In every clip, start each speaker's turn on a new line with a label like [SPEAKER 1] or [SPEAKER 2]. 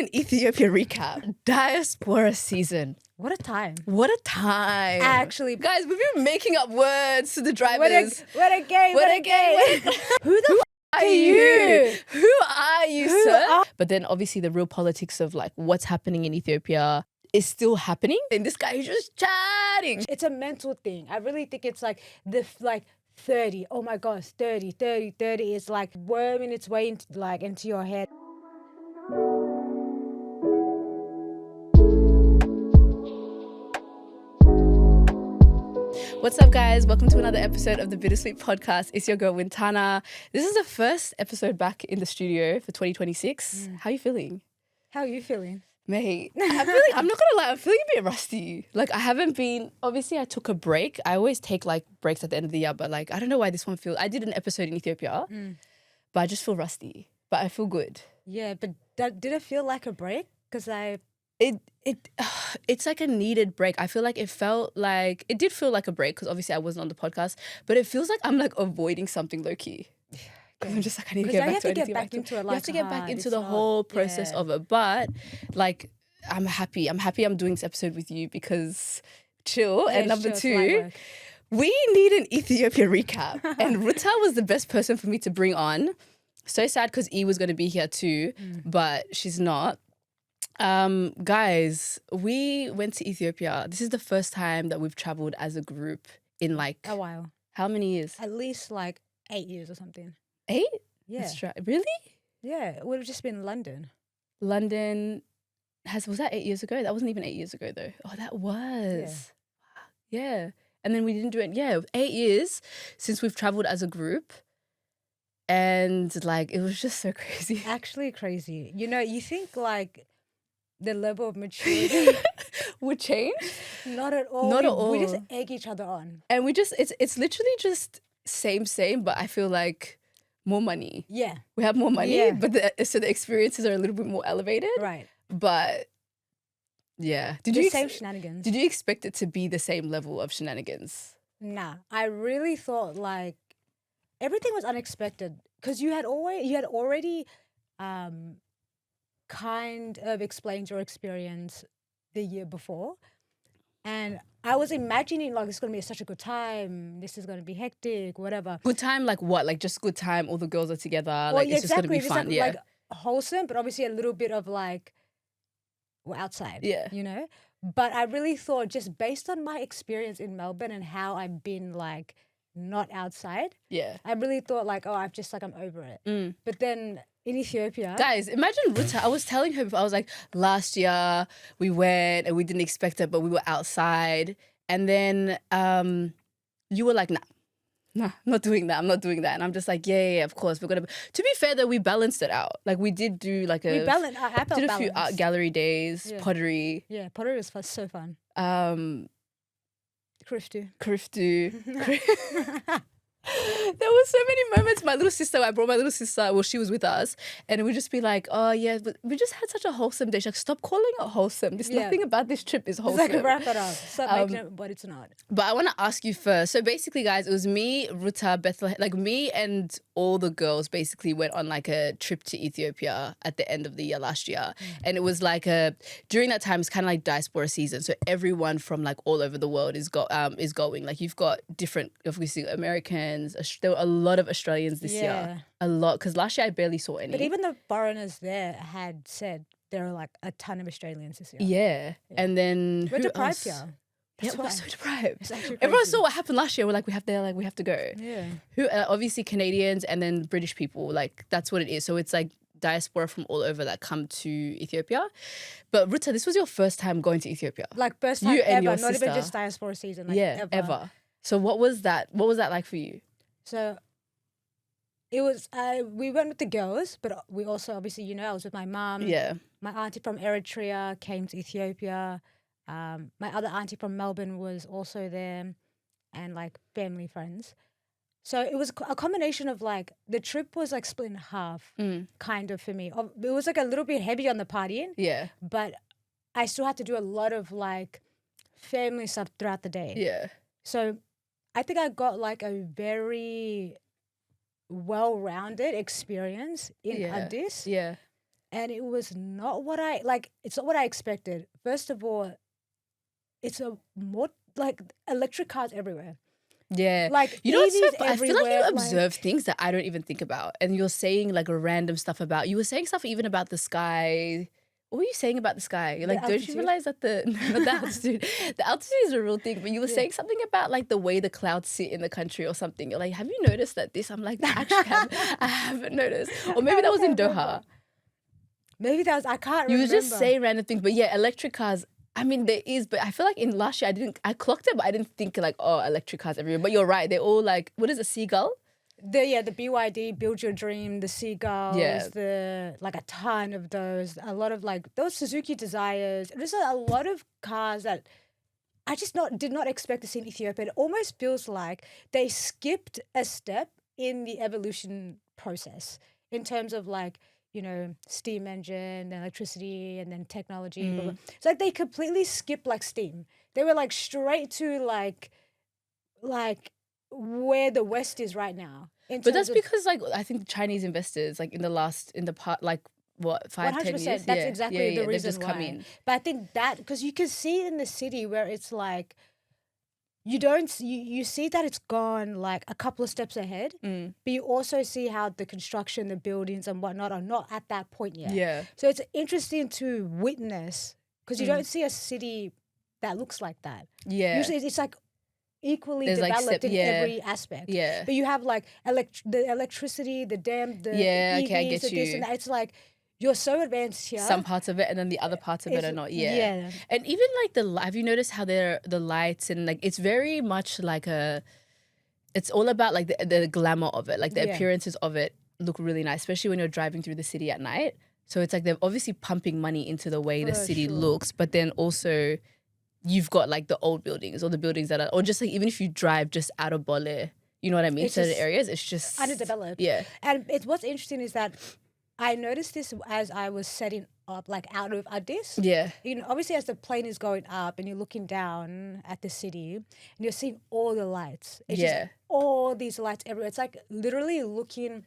[SPEAKER 1] an Ethiopia recap. Diaspora season.
[SPEAKER 2] What a time.
[SPEAKER 1] What a time.
[SPEAKER 2] Actually,
[SPEAKER 1] Guys, we've been making up words to the drivers.
[SPEAKER 2] What a game. Who the
[SPEAKER 1] Are you? Who are you, sir? But then obviously the real politics of like what's happening in Ethiopia is still happening. And this guy is just chatting.
[SPEAKER 2] It's a mental thing. I really think it's like 30. Oh my gosh, 30 is like worming its way into your head.
[SPEAKER 1] What's up, guys? Welcome to another episode of the Bittersweet Podcast. It's your girl, Wintana. This is the first episode back in the studio for 2026. How are you feeling?
[SPEAKER 2] How are you feeling?
[SPEAKER 1] Mate, I'm not gonna lie, I'm feeling a bit rusty. Like, I haven't been, obviously I took a break. I always take like breaks at the end of the year, but like, I don't know why this one feels, I did an episode in Ethiopia, but I just feel rusty, but I feel good.
[SPEAKER 2] Yeah, but did it feel like a break? Because
[SPEAKER 1] it's like a needed break. I feel like it did feel like a break because obviously I wasn't on the podcast, but it feels like I'm like avoiding something low key. Because I'm just like, I need to get back to it. You have to get back into the whole process of it. But like, I'm happy. I'm doing this episode with you because chill. And number two, we need an Ethiopia recap. And Ruta was the best person for me to bring on. So sad because E was going to be here too, but she's not. Guys, we went to Ethiopia. This is the first time that we've traveled as a group in like
[SPEAKER 2] a while.
[SPEAKER 1] How many years?
[SPEAKER 2] At least like 8 years or something.
[SPEAKER 1] 8?
[SPEAKER 2] Yeah.
[SPEAKER 1] That's right. Really?
[SPEAKER 2] Yeah, it would have just been London.
[SPEAKER 1] London was that 8 years ago? That wasn't even 8 years ago though. Oh, that was. Yeah. And then we didn't do it. Yeah, 8 years since we've traveled as a group. And like, it was just so crazy.
[SPEAKER 2] Actually crazy. You know, you think like the level of maturity
[SPEAKER 1] would change?
[SPEAKER 2] Not at all.
[SPEAKER 1] Not at all.
[SPEAKER 2] We just egg each other on.
[SPEAKER 1] And we just, it's literally just same, but I feel like more money.
[SPEAKER 2] Yeah.
[SPEAKER 1] We have more money, but so the experiences are a little bit more elevated.
[SPEAKER 2] Right.
[SPEAKER 1] But yeah.
[SPEAKER 2] Same shenanigans.
[SPEAKER 1] Did you expect it to be the same level of shenanigans?
[SPEAKER 2] Nah. I really thought like everything was unexpected because you had already kind of explained your experience the year before. And I was imagining like it's going to be such a good time. This is going to be hectic, whatever.
[SPEAKER 1] Good time like what? Like just good time, all the girls are together.
[SPEAKER 2] Well,
[SPEAKER 1] like it's just going to be fun.
[SPEAKER 2] Like wholesome, but obviously a little bit of like we're outside.
[SPEAKER 1] Yeah.
[SPEAKER 2] You know? But I really thought just based on my experience in Melbourne and how I've been like not outside.
[SPEAKER 1] Yeah.
[SPEAKER 2] I really thought like, I'm over it. But then in Ethiopia.
[SPEAKER 1] Guys, imagine Ruta. I was telling her before, I was like, last year we went and we didn't expect it, but we were outside. And then you were like, nah, I'm not doing that. And I'm just like, yeah, of course. We're going to. To be fair, though, we balanced it out. Like we did do like
[SPEAKER 2] I felt
[SPEAKER 1] did a few art gallery days, pottery.
[SPEAKER 2] Yeah, pottery was so fun. Kriftu.
[SPEAKER 1] There were so many moments. I brought my little sister, well, she was with us, and we'd just be like, oh yeah, but we just had such a wholesome day. She's like, stop calling it wholesome. There's nothing about this trip is wholesome.
[SPEAKER 2] It's like, wrap it up. Stop making it what it's not.
[SPEAKER 1] But I want to ask you first. So basically, guys, it was me, Ruta, Bethlehem, like me and all the girls basically went on like a trip to Ethiopia at the end of the year last year. And it was like during that time, it's kind of like diaspora season. So everyone from like all over the world is going. Like you've got different, obviously, Americans. There were a lot of Australians this year. A lot. Because last year I barely saw any.
[SPEAKER 2] But even the foreigners there had said there are like a ton of Australians this year.
[SPEAKER 1] Yeah. And then
[SPEAKER 2] we're deprived here.
[SPEAKER 1] Yeah, we're so deprived. Everyone saw what happened last year. We're like, we have to go.
[SPEAKER 2] Yeah.
[SPEAKER 1] Obviously Canadians and then British people. Like that's what it is. So it's like diaspora from all over that come to Ethiopia. But Ruta, this was your first time going to Ethiopia.
[SPEAKER 2] Like first time ever, not even just diaspora season. Like ever.
[SPEAKER 1] So what was that? What was that like for you?
[SPEAKER 2] So it was, we went with the girls, but we also, obviously, I was with my mum.
[SPEAKER 1] Yeah.
[SPEAKER 2] My auntie from Eritrea came to Ethiopia. My other auntie from Melbourne was also there and like family friends. So it was a combination of like, the trip was like split in half kind of for me. It was like a little bit heavy on the partying.
[SPEAKER 1] Yeah.
[SPEAKER 2] But I still had to do a lot of like family stuff throughout the day.
[SPEAKER 1] Yeah.
[SPEAKER 2] So I think I got like a very well-rounded experience in Addis.
[SPEAKER 1] Yeah.
[SPEAKER 2] and it was not what I like. It's not what I expected. First of all, it's a more like electric cars everywhere.
[SPEAKER 1] Yeah.
[SPEAKER 2] Like
[SPEAKER 1] you know what's so
[SPEAKER 2] EVs
[SPEAKER 1] I feel like you
[SPEAKER 2] everywhere,
[SPEAKER 1] observe things that I don't even think about. And you're saying like random stuff about, you were saying stuff even about the sky. What were you saying about the sky? You're like, don't you realize that not the altitude. The altitude is a real thing, but you were saying something about like the way the clouds sit in the country or something. You're like, have you noticed that this? I'm like, actually, I haven't noticed. Or maybe that was in Doha.
[SPEAKER 2] Maybe that was, I can't
[SPEAKER 1] You
[SPEAKER 2] remember.
[SPEAKER 1] just say random things, but yeah, electric cars. I mean, there is, but I feel like in last year I clocked it, but I didn't think like, oh, electric cars everywhere. But you're right, they're all like, what is a seagull?
[SPEAKER 2] The BYD, Build Your Dream, the Seagulls, like a ton of those. A lot of like those Suzuki Desires. There's a lot of cars that I just did not expect to see in Ethiopia. It almost feels like they skipped a step in the evolution process in terms of like, you know, steam engine, electricity, and then technology. Blah, blah. It's like they completely skipped like steam. They were like straight to like where the West is right now.
[SPEAKER 1] But that's because like I think Chinese investors like in the part like what 5-10 years.
[SPEAKER 2] That's exactly the reason
[SPEAKER 1] just
[SPEAKER 2] why.
[SPEAKER 1] come in.
[SPEAKER 2] But I think that because you can see it in the city where it's like you see that it's gone like a couple of steps ahead, but you also see how the construction, the buildings and whatnot are not at that point yet.
[SPEAKER 1] Yeah.
[SPEAKER 2] So it's interesting to witness because you don't see a city that looks like that.
[SPEAKER 1] Yeah.
[SPEAKER 2] Usually it's like equally developed in every aspect.
[SPEAKER 1] Yeah.
[SPEAKER 2] But you have like the electricity, the dam, the
[SPEAKER 1] EVs,
[SPEAKER 2] okay, I get
[SPEAKER 1] you.
[SPEAKER 2] This and that. It's like you're so advanced here.
[SPEAKER 1] Some parts of it, and then the other parts of it are not. Yeah. And even like have you noticed how the lights and like it's very much like it's all about like the glamour of it, like the appearances of it look really nice, especially when you're driving through the city at night. So it's like they're obviously pumping money into the way the city looks, but then also you've got like the old buildings or the buildings that are, or just like even if you drive just out of Bole, you know what I mean? Certain areas, it's just
[SPEAKER 2] underdeveloped.
[SPEAKER 1] Yeah.
[SPEAKER 2] And what's interesting is that I noticed this as I was setting up like out of Addis.
[SPEAKER 1] Yeah.
[SPEAKER 2] You know, obviously as the plane is going up and you're looking down at the city and you're seeing all the lights. It's just all these lights everywhere. It's like literally looking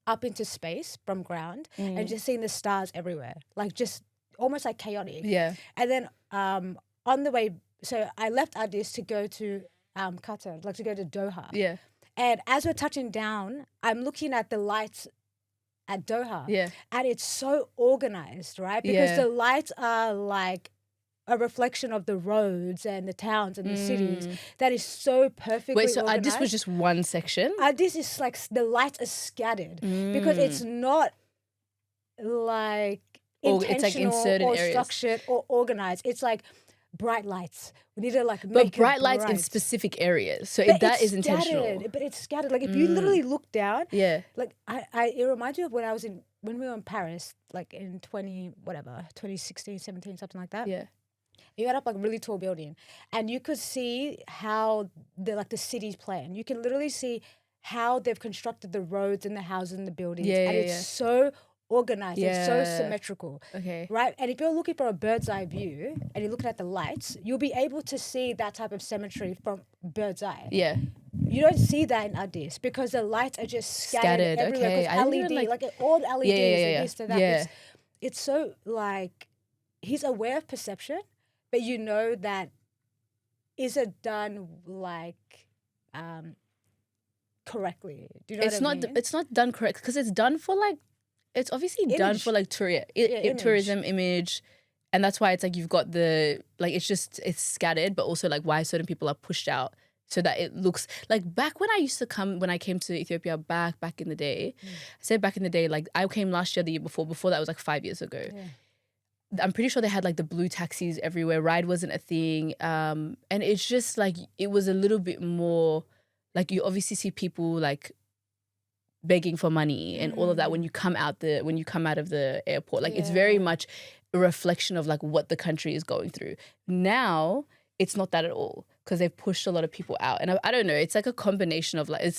[SPEAKER 2] up into space from ground and just seeing the stars everywhere. Like just almost like chaotic.
[SPEAKER 1] Yeah.
[SPEAKER 2] And then on the way, so I left Addis to go to Qatar, like to go to Doha.
[SPEAKER 1] Yeah.
[SPEAKER 2] And as we're touching down, I'm looking at the lights at Doha.
[SPEAKER 1] Yeah.
[SPEAKER 2] And it's so organized, right? Because the lights are like a reflection of the roads and the towns and the cities that is so perfectly
[SPEAKER 1] Wait, so
[SPEAKER 2] organized.
[SPEAKER 1] Addis was just one section?
[SPEAKER 2] Addis is like the lights are scattered because it's not like intentional
[SPEAKER 1] it's like in certain
[SPEAKER 2] or
[SPEAKER 1] areas.
[SPEAKER 2] structured or organized. It's like bright lights. We need to like make
[SPEAKER 1] But bright lights in specific areas. So that is intentional.
[SPEAKER 2] But it's scattered. Like if you literally look down, like it reminds me of when we were in Paris, like in 2016, 17, something like that.
[SPEAKER 1] Yeah.
[SPEAKER 2] You had up like a really tall building and you could see how the city's plan. You can literally see how they've constructed the roads and the houses and the buildings. And it's so organized. It's so symmetrical.
[SPEAKER 1] Okay.
[SPEAKER 2] Right? And if you're looking for a bird's eye view and you're looking at the lights, you'll be able to see that type of symmetry from bird's eye.
[SPEAKER 1] Yeah.
[SPEAKER 2] You don't see that in Addis because the lights are just scattered everywhere.
[SPEAKER 1] Okay.
[SPEAKER 2] Because LED, like all the LEDs and this to that.
[SPEAKER 1] Yeah.
[SPEAKER 2] It's so like he's aware of perception, but you know that is it done like correctly? Do you know what I mean?
[SPEAKER 1] It's not done correct because it's done for like it's obviously done for like tourism image, and that's why it's like you've got the like it's scattered, but also like why certain people are pushed out so that it looks like back when I came to Ethiopia back in the day. I said back in the day, like I came last year, the year before that was like 5 years ago. Yeah. I'm pretty sure they had like the blue taxis everywhere. Ride wasn't a thing, and it's just like it was a little bit more like you obviously see people like begging for money and all of that when you come out of the airport. Like it's very much a reflection of like what the country is going through. Now it's not that at all because they've pushed a lot of people out. And I don't know, it's like a combination of like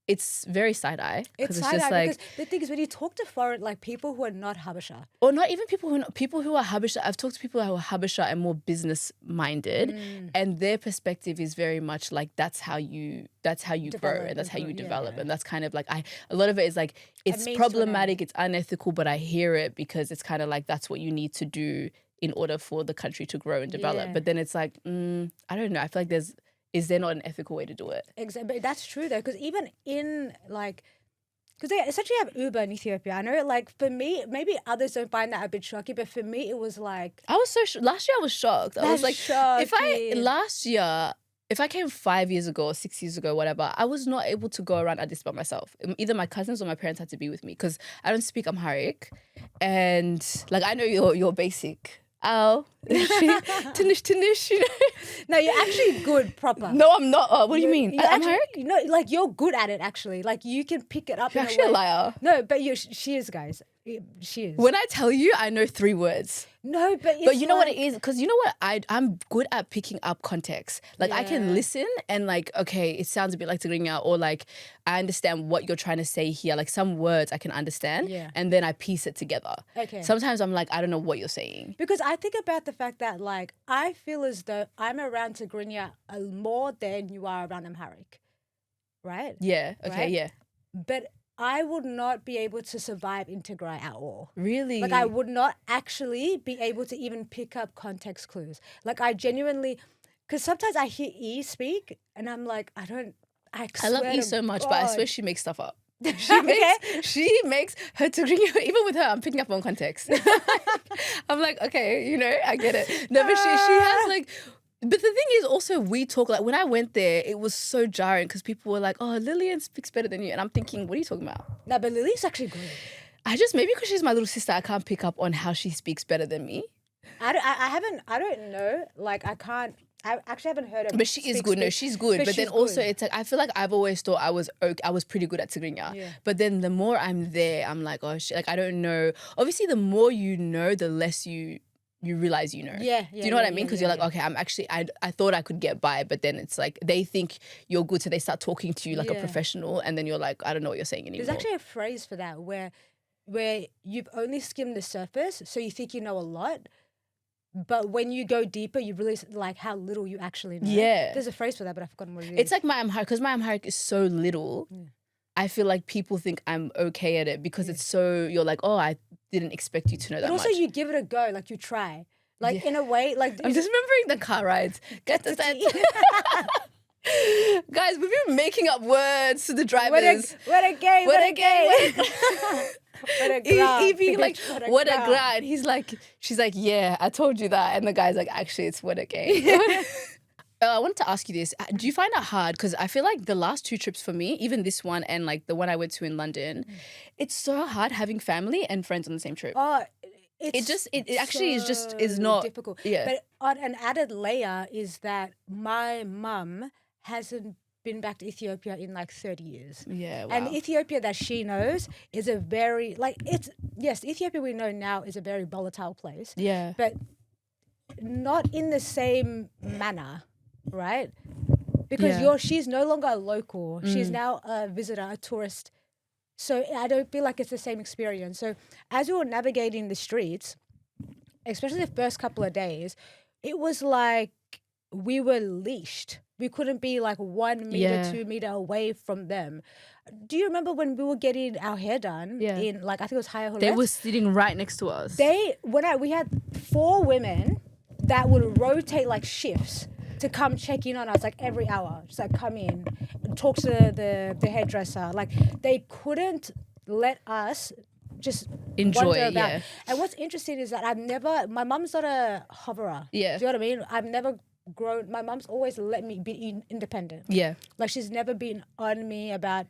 [SPEAKER 1] it's very side eye.
[SPEAKER 2] It's side eye because the thing is when you talk to foreign like people who are not Habesha,
[SPEAKER 1] or not even people who are Habesha. I've talked to people who are Habesha and more business minded, and their perspective is very much like that's how you grow and that's how you develop, and that's kind of like a lot of it is like it's problematic, it's unethical, but I hear it because it's kind of like that's what you need to do in order for the country to grow and develop. But then it's like I don't know. I feel like is there not an ethical way to do it?
[SPEAKER 2] Exactly, but that's true though, because even in like, because they essentially have Uber in Ethiopia. I know, like for me, maybe others don't find that a bit shocking, but for me, it was like
[SPEAKER 1] I was so last year I was shocked. I was like, if I came 5 years ago or 6 years ago, whatever, I was not able to go around Addis by myself. Either my cousins or my parents had to be with me because I don't speak Amharic, and like I know you're basic. Ow. Tinish, you know?
[SPEAKER 2] No, you're actually good, proper.
[SPEAKER 1] No, I'm not. What do you mean?
[SPEAKER 2] Amharic? No, like you're good at it actually. Like you can pick it up.
[SPEAKER 1] You're actually a liar.
[SPEAKER 2] No, but she is, guys. She is.
[SPEAKER 1] When I tell you, I know 3 words.
[SPEAKER 2] No, but
[SPEAKER 1] you know what it is? Because you know what? I'm good at picking up context. Like I can listen and like, okay, it sounds a bit like Tigrinya, or like I understand what you're trying to say here. Like some words I can understand and then I piece it together.
[SPEAKER 2] Okay.
[SPEAKER 1] Sometimes I'm like, I don't know what you're saying.
[SPEAKER 2] Because I think about the fact that like I feel as though I'm around Tigrinya more than you are around Amharic. Right?
[SPEAKER 1] Yeah. Okay,
[SPEAKER 2] right?
[SPEAKER 1] yeah.
[SPEAKER 2] But I would not be able to survive in Tigray at all.
[SPEAKER 1] Really?
[SPEAKER 2] Like I would not actually be able to even pick up context clues. Like I genuinely, because sometimes I hear E speak and I'm like, I
[SPEAKER 1] love E so much,
[SPEAKER 2] God.
[SPEAKER 1] but I swear she makes stuff up. She makes her Tigrinya, even with her, I'm picking up on context. I'm like, okay, you know, I get it. No, but she has like... But the thing is also we talk, like when I went there, it was so jarring because people were like, oh, Lillian speaks better than you. And I'm thinking, what are you talking about?
[SPEAKER 2] No, but Lily's actually good.
[SPEAKER 1] Maybe because she's my little sister, I can't pick up on how she speaks better than me.
[SPEAKER 2] I don't know. Like I actually haven't heard her.
[SPEAKER 1] But she is good. No, she's good. But then also it's like, I feel like I've always thought I was pretty good at Tigrinya.
[SPEAKER 2] Yeah.
[SPEAKER 1] But then the more I'm there, I'm like, oh shit, like I don't know. Obviously the more you know, the less you realize you know.
[SPEAKER 2] Yeah.
[SPEAKER 1] Do you know what I mean? Because you're like, okay, I'm actually, I thought I could get by, but then it's like they think you're good, so they start talking to you like a professional, and then you're like, I don't know what you're saying anymore.
[SPEAKER 2] There's actually a phrase for that where you've only skimmed the surface, so you think you know a lot, but when you go deeper, you realize like how little you actually know.
[SPEAKER 1] Yeah.
[SPEAKER 2] There's a phrase for that, but I've forgotten what it is.
[SPEAKER 1] It's like my Amharic, because my Amharic is so little. Yeah. I feel like people think I'm okay at it because it's so, you're like, oh, I didn't expect you to know that much.
[SPEAKER 2] But also you give it a go, like you try. Like in a way, like...
[SPEAKER 1] I'm just remembering the car rides. Get the sense. Guys, we've been making up words to the drivers.
[SPEAKER 2] What a gay. What a
[SPEAKER 1] being like, what a gra. And she's like, yeah, I told you that. And the guy's like, actually, it's what a gay. I wanted to ask you this. Do you find it hard? Because I feel like the last 2 trips for me, even this one and like the one I went to in London, it's so hard having family and friends on the same trip.
[SPEAKER 2] Oh,
[SPEAKER 1] it actually is not
[SPEAKER 2] difficult.
[SPEAKER 1] Yeah.
[SPEAKER 2] But on an added layer is that my mum hasn't been back to Ethiopia in like 30 years.
[SPEAKER 1] Yeah, wow.
[SPEAKER 2] And Ethiopia that she knows is a very Ethiopia we know now is a very volatile place.
[SPEAKER 1] Yeah.
[SPEAKER 2] But not in the same manner. Right? Because she's no longer a local. She's now a visitor, a tourist. So I don't feel like it's the same experience. So as we were navigating the streets, especially the first couple of days, it was like we were leashed. We couldn't be like 1 meter, 2 meter away from them. Do you remember when we were getting our hair done in like, I think it was Haya Hulet?
[SPEAKER 1] They were sitting right next to us.
[SPEAKER 2] We had 4 women that would rotate like shifts to come check in on us like every hour. Just like come in, talk to the hairdresser. Like they couldn't let us just
[SPEAKER 1] enjoy
[SPEAKER 2] wander about. And what's interesting is that my mum's not a hoverer.
[SPEAKER 1] Yeah.
[SPEAKER 2] Do you know what I mean? I've never grown, my mum's always let me be independent.
[SPEAKER 1] Yeah.
[SPEAKER 2] Like she's never been on me about,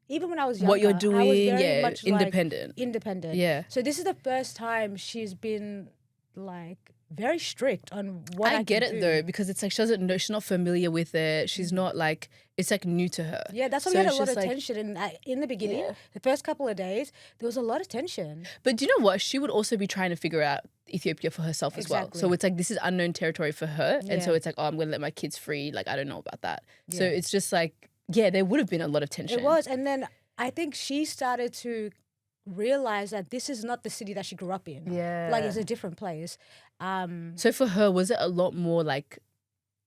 [SPEAKER 2] even when I was younger.
[SPEAKER 1] What you're doing,
[SPEAKER 2] I was very much
[SPEAKER 1] independent.
[SPEAKER 2] Like, independent.
[SPEAKER 1] Yeah.
[SPEAKER 2] So this is the first time she's been like very strict on what I
[SPEAKER 1] get
[SPEAKER 2] can
[SPEAKER 1] it
[SPEAKER 2] do.
[SPEAKER 1] though, because it's like she doesn't know, she's not familiar with it. She's not like, it's like new to her.
[SPEAKER 2] Yeah, that's why we had a lot of tension in the beginning. Yeah. The first couple of days, there was a lot of tension.
[SPEAKER 1] But do you know what? She would also be trying to figure out Ethiopia for herself as well. So it's like, this is unknown territory for her. And so it's like, oh, I'm going to let my kids free. Like, I don't know about that. Yeah. So it's just like, Yeah, there would have been a lot of tension.
[SPEAKER 2] It was. And then I think she started to realize that this is not the city that she grew up in.
[SPEAKER 1] Yeah.
[SPEAKER 2] Like, it's a different place.
[SPEAKER 1] So for her, was it a lot more like,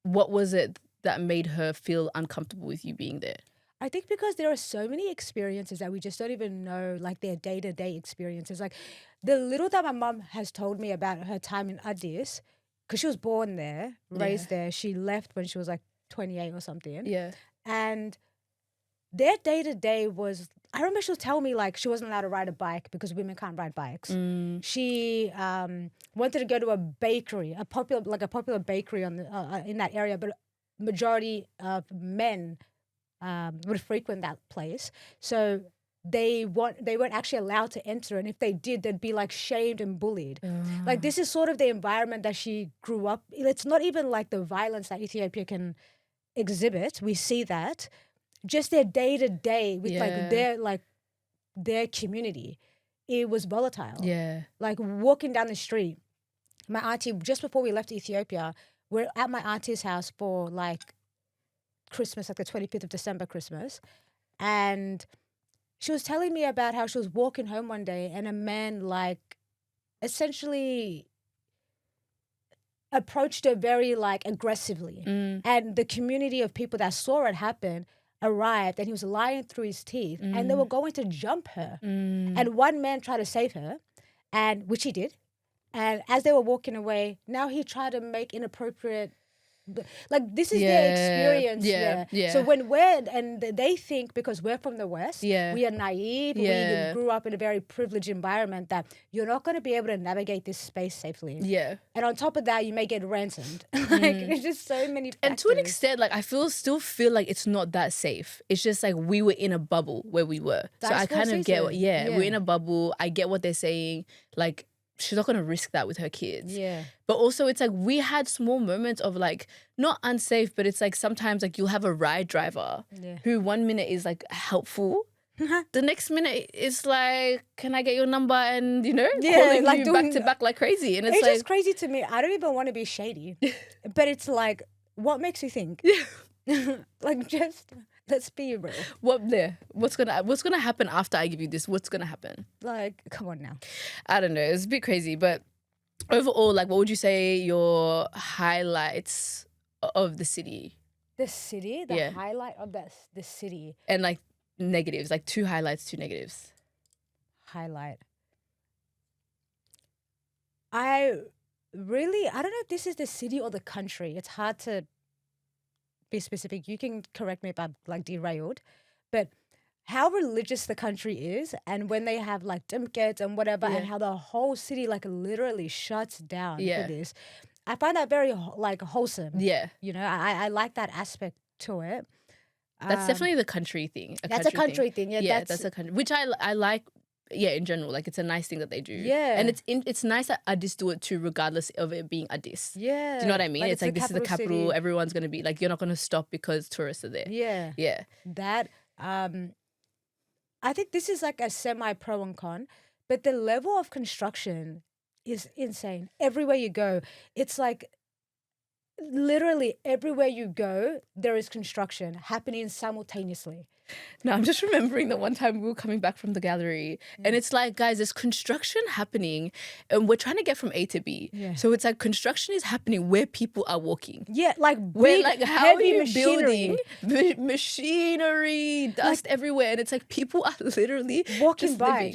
[SPEAKER 1] what was it that made her feel uncomfortable with you being there?
[SPEAKER 2] I think because there are so many experiences that we just don't even know, like their day-to-day experiences. Like the little that my mom has told me about her time in Addis, because she was born there, raised there. She left when she was like 28 or something.
[SPEAKER 1] Yeah.
[SPEAKER 2] And their day-to-day was, I remember she was telling me like she wasn't allowed to ride a bike because women can't ride bikes. She wanted to go to a bakery, a popular bakery on the, in that area, but majority of men would frequent that place. So they weren't actually allowed to enter, and if they did, they'd be like shamed and bullied. Like this is sort of the environment that she grew up. It's not even like the violence that Ethiopia can exhibit. We see that. Just their day-to-day with their community, it was volatile.
[SPEAKER 1] Yeah.
[SPEAKER 2] Like walking down the street, my auntie, just before we left Ethiopia, we're at my auntie's house for like Christmas, like the 25th of December Christmas. And she was telling me about how she was walking home one day and a man like essentially approached her very like aggressively. And the community of people that saw it happen arrived and he was lying through his teeth and they were going to jump her. And one man tried to save her, and which he did. And as they were walking away, now he tried to make inappropriate, like this is their experience there. So when they think because we're from the West, we are naive, we grew up in a very privileged environment that you're not going to be able to navigate this space safely. And on top of that, you may get ransomed. Like there's just so many factors.
[SPEAKER 1] And to an extent, like I still feel like it's not that safe. It's just like we were in a bubble where we were. So I kind of get we're in a bubble. I get what they're saying. Like she's not going to risk that with her kids. But also it's like we had small moments of like, not unsafe, but it's like sometimes like you'll have a ride driver who 1 minute is like helpful. The next minute is like, can I get your number? And, you know, calling like you back to back like crazy. And it's like,
[SPEAKER 2] just crazy to me. I don't even want to be shady. But it's like, what makes you think? Like just... Let's be real.
[SPEAKER 1] What's gonna happen after I give you this? What's gonna happen?
[SPEAKER 2] Like, come on now.
[SPEAKER 1] I don't know. It's a bit crazy, but overall, like, what would you say your highlights of the city?
[SPEAKER 2] The city, the highlight of the city,
[SPEAKER 1] and like negatives, like 2 highlights, 2 negatives.
[SPEAKER 2] Highlight. I don't know if this is the city or the country. It's hard to be specific. You can correct me if I'm like derailed, but how religious the country is, and when they have like dimkets and whatever, and how the whole city like literally shuts down for this, I find that very like wholesome. You know, I like that aspect to it.
[SPEAKER 1] That's definitely the country thing.
[SPEAKER 2] That's a country thing. Yeah,
[SPEAKER 1] that's a country, which I like. Yeah, in general, like it's a nice thing that they do. And it's nice that Addis do it too, regardless of it being Addis. Do you know what I mean? Like it's like this is the capital. City. Everyone's gonna be like, you're not gonna stop because tourists are there. That
[SPEAKER 2] I think this is like a semi-pro and con, but the level of construction is insane. Everywhere you go, it's like literally everywhere you go, there is construction happening simultaneously.
[SPEAKER 1] No, I'm just remembering that one time we were coming back from the gallery and it's like, guys, there's construction happening and we're trying to get from A to B. So it's like construction is happening where people are walking.
[SPEAKER 2] Like
[SPEAKER 1] where, like, how are you building machinery, dust like, everywhere, and it's like people are literally
[SPEAKER 2] walking by.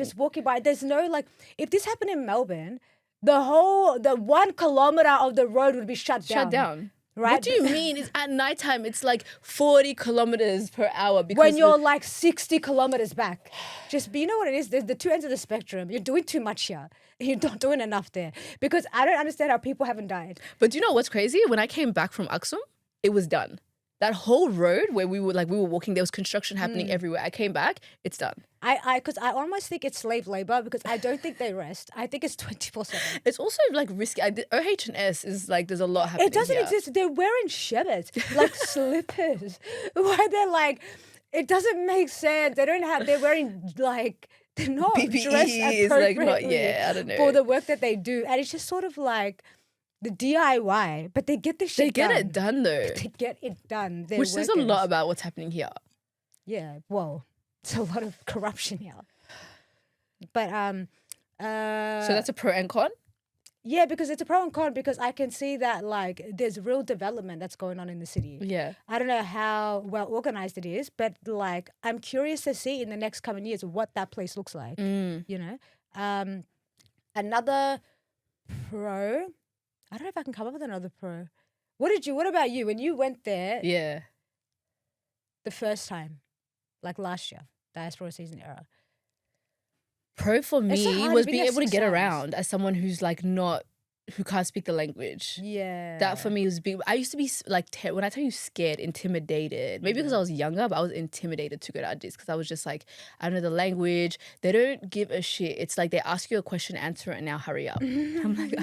[SPEAKER 2] There's no like, if this happened in Melbourne, the 1 kilometer of the road would be shut down. Right?
[SPEAKER 1] What do you mean? It's at nighttime. It's like 40 kilometers per hour. Because
[SPEAKER 2] when you're like 60 kilometers back. But you know what it is? There's the 2 ends of the spectrum. You're doing too much here. You're not doing enough there. Because I don't understand how people haven't died.
[SPEAKER 1] But do you know what's crazy? When I came back from Aksum, it was done. That whole road where we were walking, there was construction happening everywhere. I came back, it's done.
[SPEAKER 2] Because I almost think it's slave labor because I don't think they rest. I think it's 24/7.
[SPEAKER 1] It's also like risky. OH&S is like there's a lot happening.
[SPEAKER 2] It doesn't exist. They're wearing shebets, like slippers. Why they're like, it doesn't make sense. They're wearing like, they're not
[SPEAKER 1] PPE
[SPEAKER 2] dressed appropriately
[SPEAKER 1] I don't know.
[SPEAKER 2] For the work that they do. And it's just sort of like the DIY, but they get this shit done.
[SPEAKER 1] They get it done though.
[SPEAKER 2] They get it done.
[SPEAKER 1] Which says a lot about what's happening here.
[SPEAKER 2] Yeah, well, it's a lot of corruption here. But
[SPEAKER 1] so that's a pro and con?
[SPEAKER 2] Yeah, because it's a pro and con, because I can see that like there's real development that's going on in the city.
[SPEAKER 1] Yeah.
[SPEAKER 2] I don't know how well organized it is, but like I'm curious to see in the next coming years what that place looks like. You know? Another pro, I don't know if I can come up with another pro. What about you when you went there?
[SPEAKER 1] Yeah.
[SPEAKER 2] The first time, like last year, Diaspora season era.
[SPEAKER 1] Pro for me was being able to get around as someone who's like who can't speak the language.
[SPEAKER 2] Yeah.
[SPEAKER 1] That for me was big. I used to be like, when I tell you scared, intimidated, maybe because I was younger, but I was intimidated to go to Addis because I was just like, I don't know the language. They don't give a shit. It's like they ask you a question, answer it, and now hurry up. I'm like,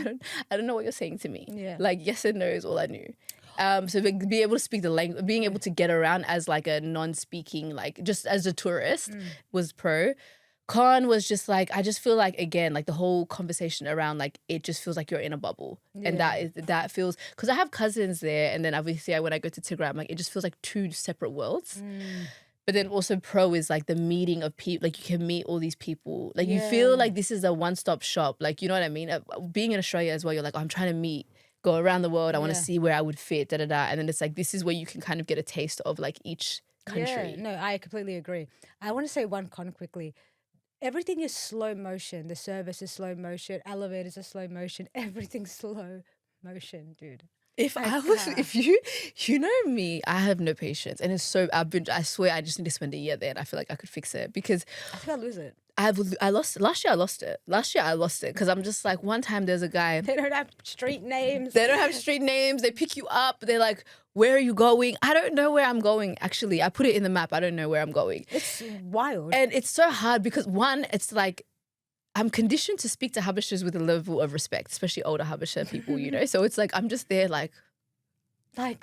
[SPEAKER 1] I don't know what you're saying to me.
[SPEAKER 2] Yeah.
[SPEAKER 1] Like yes and no is all I knew. So being able to speak the language, being able to get around as like a non-speaking, like just as a tourist was pro. Con was just like, I just feel like, again, like the whole conversation around like, it just feels like you're in a bubble. Yeah. And that feels, because I have cousins there, and then obviously when I go to Tigray, I'm like, it just feels like two separate worlds. But then also pro is like the meeting of people, like you can meet all these people. Like you feel like this is a one-stop shop. Like, you know what I mean? Being in Australia as well, you're like, oh, I'm trying to go around the world. I want to see where I would fit, And then it's like, this is where you can kind of get a taste of like each country.
[SPEAKER 2] Yeah, no, I completely agree. I want to say one con quickly. Everything is slow motion. The service is slow motion. Elevators are slow motion. Everything's slow motion, dude.
[SPEAKER 1] If you know me, I have no patience, and it's so I swear I just need to spend a year there, and I feel like I could fix it because
[SPEAKER 2] I think I'll lose it.
[SPEAKER 1] I lost it. Last year I lost it because I'm just like, one time there's a guy.
[SPEAKER 2] They don't have street names.
[SPEAKER 1] They pick you up. They're like, where are you going? I don't know where I'm going. Actually, I put it in the map. I don't know where I'm going.
[SPEAKER 2] It's wild.
[SPEAKER 1] And it's so hard because one, it's like, I'm conditioned to speak to Habeshas with a level of respect, especially older Habesha people, you know? So it's like, I'm just there like,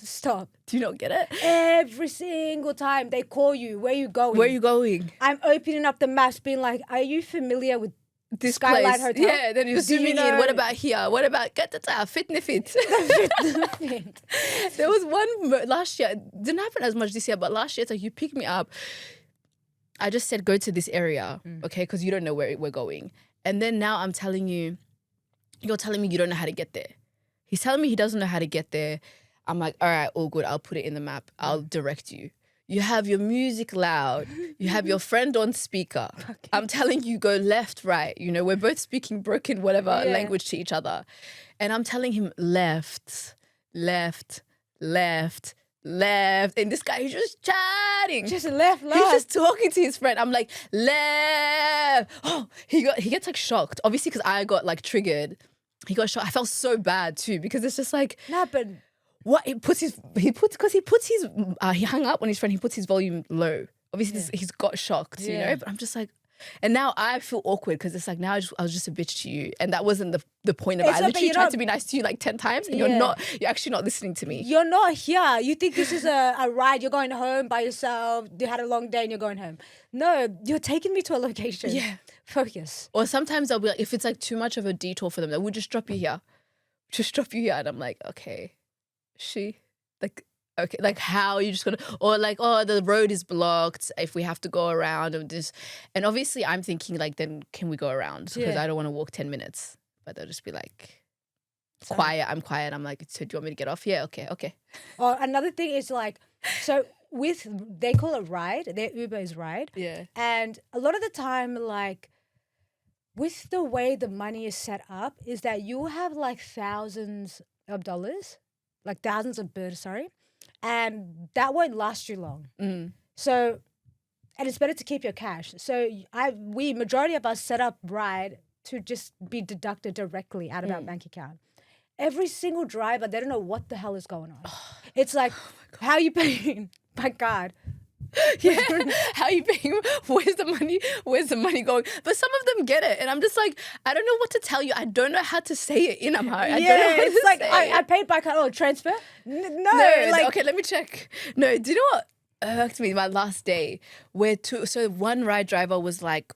[SPEAKER 2] stop.
[SPEAKER 1] Do you not get it?
[SPEAKER 2] Every single time they call you, where you going?
[SPEAKER 1] Where you going?
[SPEAKER 2] I'm opening up the maps being like, are you familiar with this Skyline Hotel?
[SPEAKER 1] Yeah, then you're zooming in. What about here? What about Fitnefit? There was one last year. It didn't happen as much this year, but last year it's like you pick me up. I just said, go to this area, okay? Because you don't know where we're going. And then now I'm telling you, you're telling me you don't know how to get there. He's telling me he doesn't know how to get there. I'm like, all right, all good. I'll put it in the map. I'll direct you. You have your music loud. You have your friend on speaker. Okay. I'm telling you, go left, right. You know, we're both speaking broken whatever language to each other. And I'm telling him left, left, left, left. And this guy, he's just chatting.
[SPEAKER 2] Just left.
[SPEAKER 1] He's just talking to his friend. I'm like, left. Oh, he gets like shocked. Obviously, because I got like triggered. He got shocked. I felt so bad too, because it's just like...
[SPEAKER 2] Nah, but...
[SPEAKER 1] What he hung up on his friend, he puts his volume low. Obviously he's got shocked, you know? But I'm just like, and now I feel awkward because it's like, now I was just a bitch to you. And that wasn't the point of it. I literally tried to be nice to you like 10 times and you're actually not listening to me.
[SPEAKER 2] You're not here. You think this is a ride. You're going home by yourself. You had a long day and you're going home. No, you're taking me to a location. Yeah. Focus.
[SPEAKER 1] Or sometimes I'll be like, if it's like too much of a detour for them, we'll just drop you here. And I'm like, okay. Okay, like how are you just gonna, or like, oh, the road is blocked if we have to go around and obviously I'm thinking like, then can we go around, because I don't want to walk 10 minutes, but they'll just be like, quiet. I'm quiet. I'm like, so do you want me to get off? Yeah, okay.
[SPEAKER 2] Or another thing is like, so they call it ride, their Uber is ride, and a lot of the time, like with the way the money is set up, is that you have like thousands of dollars, like thousands of birds, and that won't last you long. So, and it's better to keep your cash. So majority of us set up ride to just be deducted directly out of our bank account. Every single driver, they don't know what the hell is going on. It's like, how are you paying? My God.
[SPEAKER 1] Yeah, how are you paying? Where's the money going? But some of them get it, and I'm just like, I don't know what to tell you. I don't know how to say it in Amharic. I don't know how
[SPEAKER 2] it's like I paid by card. Oh, transfer? No, like,
[SPEAKER 1] okay, let me check. No, do you know what irked me my last day? So one ride driver was like,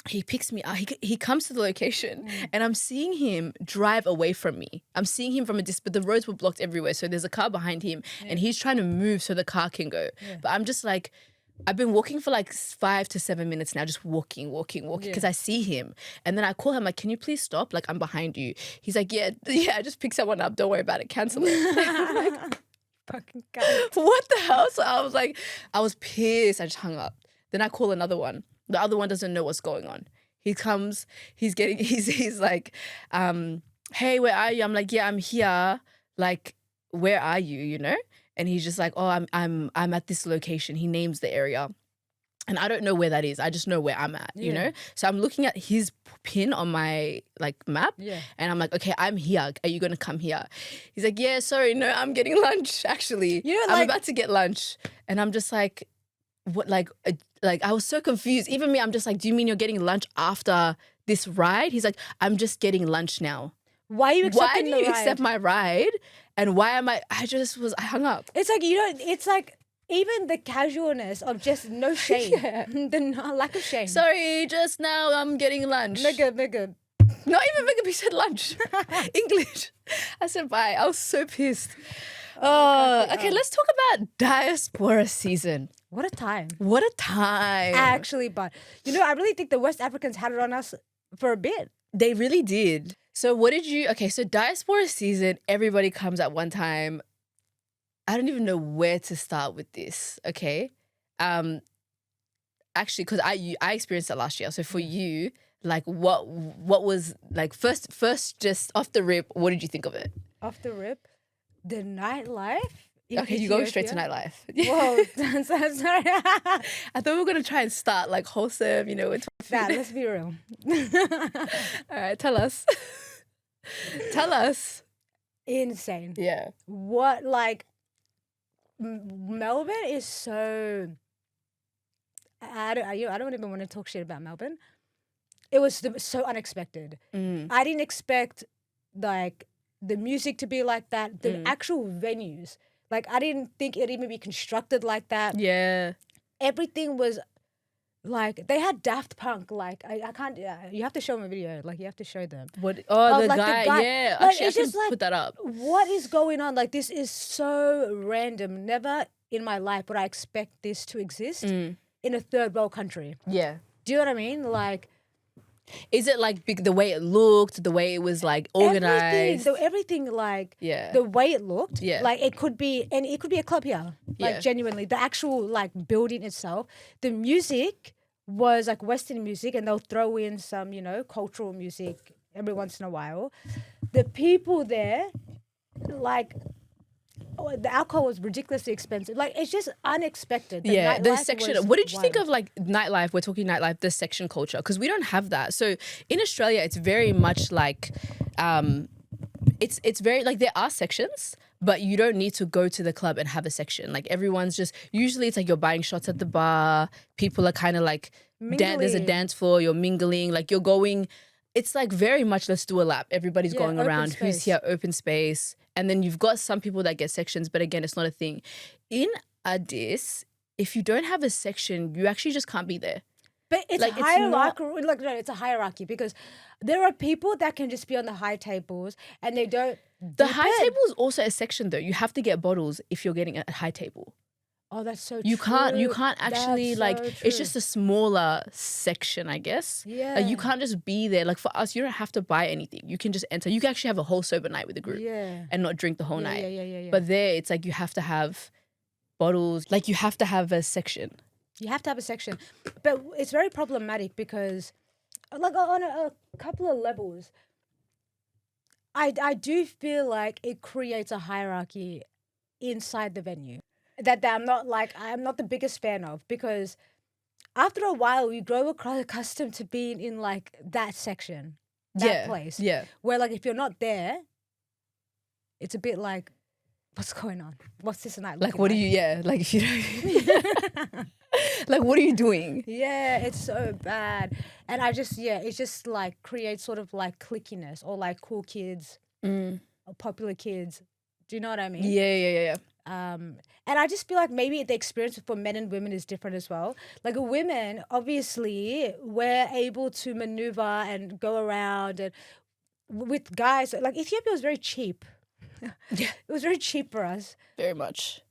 [SPEAKER 1] he picks me up. He comes to the location and I'm seeing him drive away from me. I'm seeing him from a distance, but the roads were blocked everywhere. So there's a car behind him and he's trying to move so the car can go. But I'm just like, I've been walking for like 5 to 7 minutes now, just walking, because I see him. And then I call him like, can you please stop? Like, I'm behind you. He's like, yeah, just pick someone up. Don't worry about it. Cancel it. Like,
[SPEAKER 2] fucking guy.
[SPEAKER 1] What the hell? So I was like, I was pissed. I just hung up. Then I call another one. The other one doesn't know what's going on. He comes, he's like, hey, where are you? I'm like, yeah, I'm here. Like, where are you, you know? And he's just like, oh, I'm at this location. He names the area. And I don't know where that is. I just know where I'm at, you know? So I'm looking at his pin on my like map. Yeah. And I'm like, okay, I'm here. Are you going to come here? He's like, yeah, sorry. No, I'm getting lunch, actually. You know, I'm about to get lunch. And I'm just like, what, like I was so confused. Even me, I'm just like, do you mean you're getting lunch after this ride? He's like, I'm just getting lunch now.
[SPEAKER 2] Why are you accepting
[SPEAKER 1] Why do you accept my ride? And why am I hung up.
[SPEAKER 2] It's like, you know, it's like even the casualness of just no shame. The lack of shame.
[SPEAKER 1] Sorry, just now I'm getting lunch.
[SPEAKER 2] Nigga.
[SPEAKER 1] Not even nigga, he said lunch. English. I said bye. I was so pissed. Okay, let's talk about Diaspora season.
[SPEAKER 2] What a time.
[SPEAKER 1] Actually,
[SPEAKER 2] but, you know, I really think the West Africans had it on us for a bit.
[SPEAKER 1] They really did. So so Diaspora season, everybody comes at one time. I don't even know where to start with this, okay? Actually, because I experienced it last year. So for you, like what was, like, first just off the rip, what did you think of it?
[SPEAKER 2] Off the rip? The nightlife?
[SPEAKER 1] Okay, you go straight to nightlife.
[SPEAKER 2] Whoa, sorry.
[SPEAKER 1] I thought we were going to try and start like wholesome, you know.
[SPEAKER 2] Nah, let's be real.
[SPEAKER 1] All right, tell us. Tell us.
[SPEAKER 2] Insane.
[SPEAKER 1] Yeah.
[SPEAKER 2] What, like, Melbourne is so... I don't even want to talk shit about Melbourne. It was so unexpected. I didn't expect, like, the music to be like that. The actual venues. Like, I didn't think it'd even be constructed like that.
[SPEAKER 1] Yeah.
[SPEAKER 2] Everything was, like, they had Daft Punk. Like, I can't, you have to show them a video. Like, you have to show them.
[SPEAKER 1] What? Oh, the guy. Yeah.
[SPEAKER 2] Like,
[SPEAKER 1] actually, I can put that up.
[SPEAKER 2] What is going on? Like, this is so random. Never in my life would I expect this to exist in a third world country.
[SPEAKER 1] Yeah.
[SPEAKER 2] Do you know what I mean? Like,
[SPEAKER 1] is it like the way it looked, the way it was like organized?
[SPEAKER 2] Everything like the way it looked.
[SPEAKER 1] Yeah.
[SPEAKER 2] Like it could be a club here. Like genuinely. The actual like building itself. The music was like Western music and they'll throw in some, you know, cultural music every once in a while. The people there, like, the alcohol was ridiculously expensive. Like, it's just unexpected.
[SPEAKER 1] The section. What did you think of, like, nightlife? We're talking nightlife, the section culture, because we don't have that. So in Australia, it's very much like, it's very like there are sections, but you don't need to go to the club and have a section. Like everyone's just usually it's like you're buying shots at the bar. People are kind of like there's a dance floor. You're mingling. Like you're going. It's like very much let's do a lap. Everybody's going around.
[SPEAKER 2] Space.
[SPEAKER 1] Who's here? Open space. And then you've got some people that get sections, but again, it's not a thing. In Addis, if you don't have a section, you actually just can't be there.
[SPEAKER 2] But it's like hierarchical. Like no, it's a hierarchy because there are people that can just be on the high tables and they don't.
[SPEAKER 1] The high table is also a section though. You have to get bottles if you're getting a high table.
[SPEAKER 2] Oh, that's so
[SPEAKER 1] you
[SPEAKER 2] true.
[SPEAKER 1] You can't actually
[SPEAKER 2] that's
[SPEAKER 1] like
[SPEAKER 2] so
[SPEAKER 1] it's just a smaller section, I guess.
[SPEAKER 2] Yeah.
[SPEAKER 1] Like, you can't just be there. Like for us, you don't have to buy anything. You can just enter. You can actually have a whole sober night with the group.
[SPEAKER 2] Yeah.
[SPEAKER 1] And not drink the whole night.
[SPEAKER 2] Yeah.
[SPEAKER 1] But there, it's like you have to have bottles. Like you have to have a section.
[SPEAKER 2] You have to have a section. But it's very problematic because, like, on a couple of levels, I do feel like it creates a hierarchy inside the venue that I'm not the biggest fan of, because after a while you grow accustomed to being in like that section, that place.
[SPEAKER 1] Yeah.
[SPEAKER 2] Where like if you're not there, it's a bit like, what's going on? What's this night
[SPEAKER 1] like? What are you? Yeah. Like if you don't. Like, what are you doing?
[SPEAKER 2] Yeah, it's so bad. And it just like creates sort of like clickiness or like cool kids or popular kids. Do you know what I mean?
[SPEAKER 1] Yeah.
[SPEAKER 2] And I just feel like maybe the experience for men and women is different as well. Like women, obviously, we're able to maneuver and go around, and with guys, like Ethiopia was very cheap. Yeah. It was very cheap for us.
[SPEAKER 1] Very much.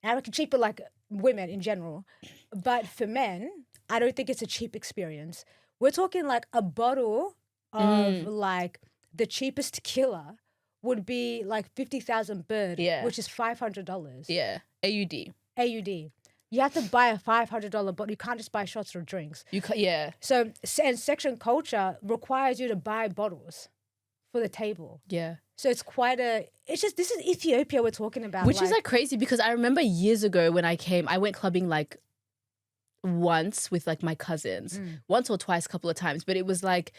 [SPEAKER 2] And we can cheap, but like women in general. But for men, I don't think it's a cheap experience. We're talking like a bottle of like the cheapest tequila would be like 50,000 bird, which is $500.
[SPEAKER 1] Yeah, AUD.
[SPEAKER 2] AUD. You have to buy a $500 bottle. You can't just buy shots or drinks. So, and section culture requires you to buy bottles for the table.
[SPEAKER 1] Yeah.
[SPEAKER 2] So it's quite this is Ethiopia we're talking about.
[SPEAKER 1] Which is like crazy because I remember years ago when I went clubbing like once with like my cousins, once or twice, a couple of times, but it was like,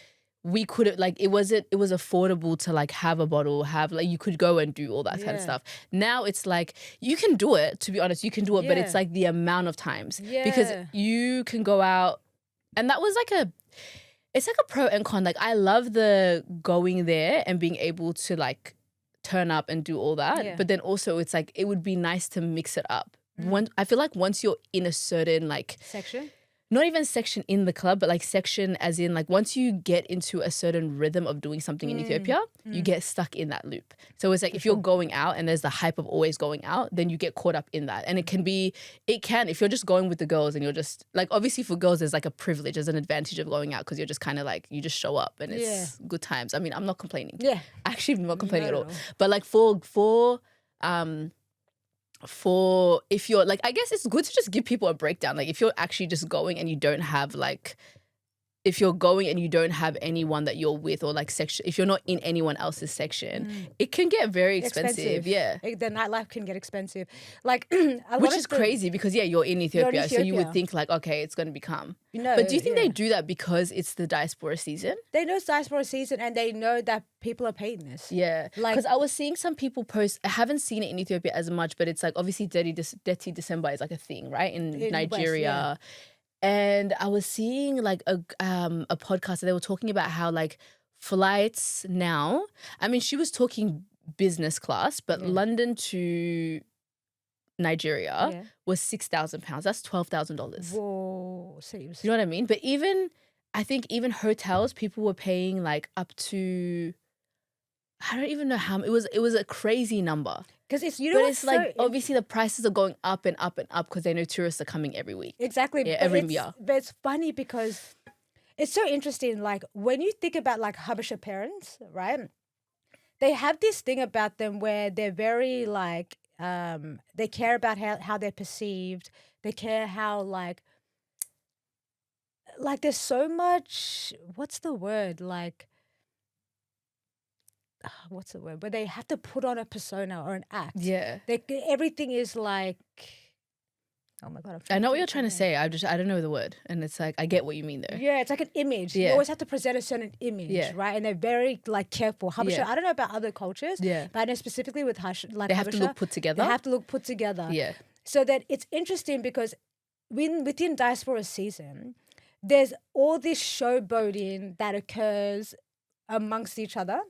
[SPEAKER 1] we couldn't like, it was affordable to like have a bottle, you could go and do all that kind of stuff. Now it's like, you can do it, to be honest, but it's like the amount of times because you can go out, and that was like it's like a pro and con. Like I love the going there and being able to like turn up and do all that. But then also it's like, it would be nice to mix it up. I feel like once you're in a certain like
[SPEAKER 2] section,
[SPEAKER 1] not even section in the club, but like section as in like once you get into a certain rhythm of doing something in Ethiopia, you get stuck in that loop. So it's like if you're going out and there's the hype of always going out, then you get caught up in that. And it can if you're just going with the girls and you're just like, obviously for girls there's like a privilege, there's an advantage of going out because you're just kind of like, you just show up and it's good times. I mean, I'm not complaining.
[SPEAKER 2] Yeah.
[SPEAKER 1] Actually, I'm not complaining at all. But like for if you're like, I guess it's good to just give people a breakdown. Like if you're actually just going and you don't have like, if you're going and you don't have anyone that you're with or like section, if you're not in anyone else's section, it can get very expensive. Yeah.
[SPEAKER 2] The nightlife can get expensive. Like,
[SPEAKER 1] which is crazy because you're in Ethiopia. So you would think like, okay, it's going to become. But do you think they do that because it's the diaspora season?
[SPEAKER 2] They know it's diaspora season and they know that people are paying this.
[SPEAKER 1] Yeah. Because I was seeing some people post, I haven't seen it in Ethiopia as much, but it's like obviously Dirty December is like a thing, right? In Nigeria. West, and I was seeing like a podcast and they were talking about how like flights now, I mean, she was talking business class, but London to Nigeria was £6,000. That's $12,000.
[SPEAKER 2] Whoa, seriously.
[SPEAKER 1] You know what I mean? But I think even hotels, people were paying like up to, I don't even know how, it was a crazy number.
[SPEAKER 2] Because
[SPEAKER 1] it's like obviously the prices are going up and up and up because they know tourists are coming every week.
[SPEAKER 2] Exactly.
[SPEAKER 1] Yeah, every year.
[SPEAKER 2] But it's funny because it's so interesting. Like when you think about like Habesha parents, right? They have this thing about them where they're very like, they care about how they're perceived. They care how like there's so much, what's the word? Like, what's the word? But they have to put on a persona or an act.
[SPEAKER 1] Yeah.
[SPEAKER 2] Everything is like, oh my God.
[SPEAKER 1] I know what you're trying to say. I don't know the word. And it's like, I get what you mean though.
[SPEAKER 2] Yeah, it's like an image. Yeah. You always have to present a certain image, right? And they're very like careful. Habesha, I don't know about other cultures, but I know specifically with
[SPEAKER 1] they have
[SPEAKER 2] Habesha,
[SPEAKER 1] to look put together.
[SPEAKER 2] They have to look put together.
[SPEAKER 1] Yeah.
[SPEAKER 2] So that it's interesting because within diaspora season, there's all this showboating that occurs amongst each other.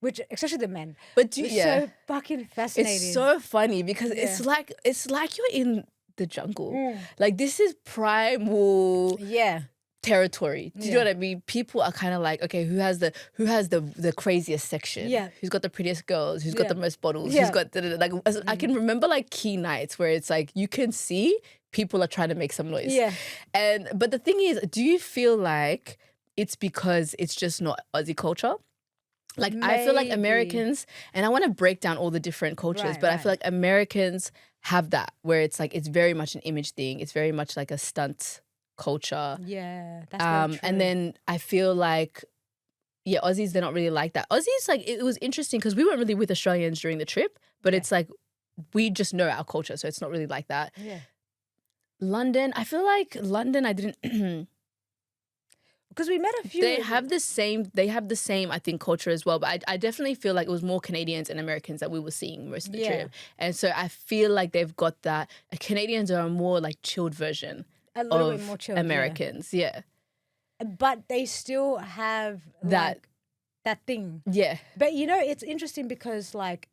[SPEAKER 2] Which, especially the men,
[SPEAKER 1] but
[SPEAKER 2] so fucking fascinating.
[SPEAKER 1] It's so funny because it's like you're in the jungle. Like this is primal territory. Do you know what I mean? People are kind of like, okay, who has the craziest section? Yeah, who's got the prettiest girls? Who's got the most bottles? Who's got like? I can remember like key nights where it's like you can see people are trying to make some noise. Yeah, but the thing is, do you feel like it's because it's just not Aussie culture? Like, maybe. I feel like Americans, and I want to break down all the different cultures, but I feel like Americans have that where it's like, it's very much an image thing. It's very much like a stunt culture.
[SPEAKER 2] Yeah, that's very true.
[SPEAKER 1] And then I feel like, Aussies, they're not really like that. Aussies, like, it was interesting because we weren't really with Australians during the trip, but it's like, we just know our culture, so it's not really like that.
[SPEAKER 2] Yeah.
[SPEAKER 1] London, I feel like London, I didn't...
[SPEAKER 2] Because we met a few.
[SPEAKER 1] They have the same, I think, culture as well. But I definitely feel like it was more Canadians and Americans that we were seeing most of the trip. And so I feel like they've got that. Canadians are a more like chilled version
[SPEAKER 2] a little bit more chilled,
[SPEAKER 1] Americans. Yeah.
[SPEAKER 2] But they still have that thing.
[SPEAKER 1] Yeah.
[SPEAKER 2] But it's interesting because like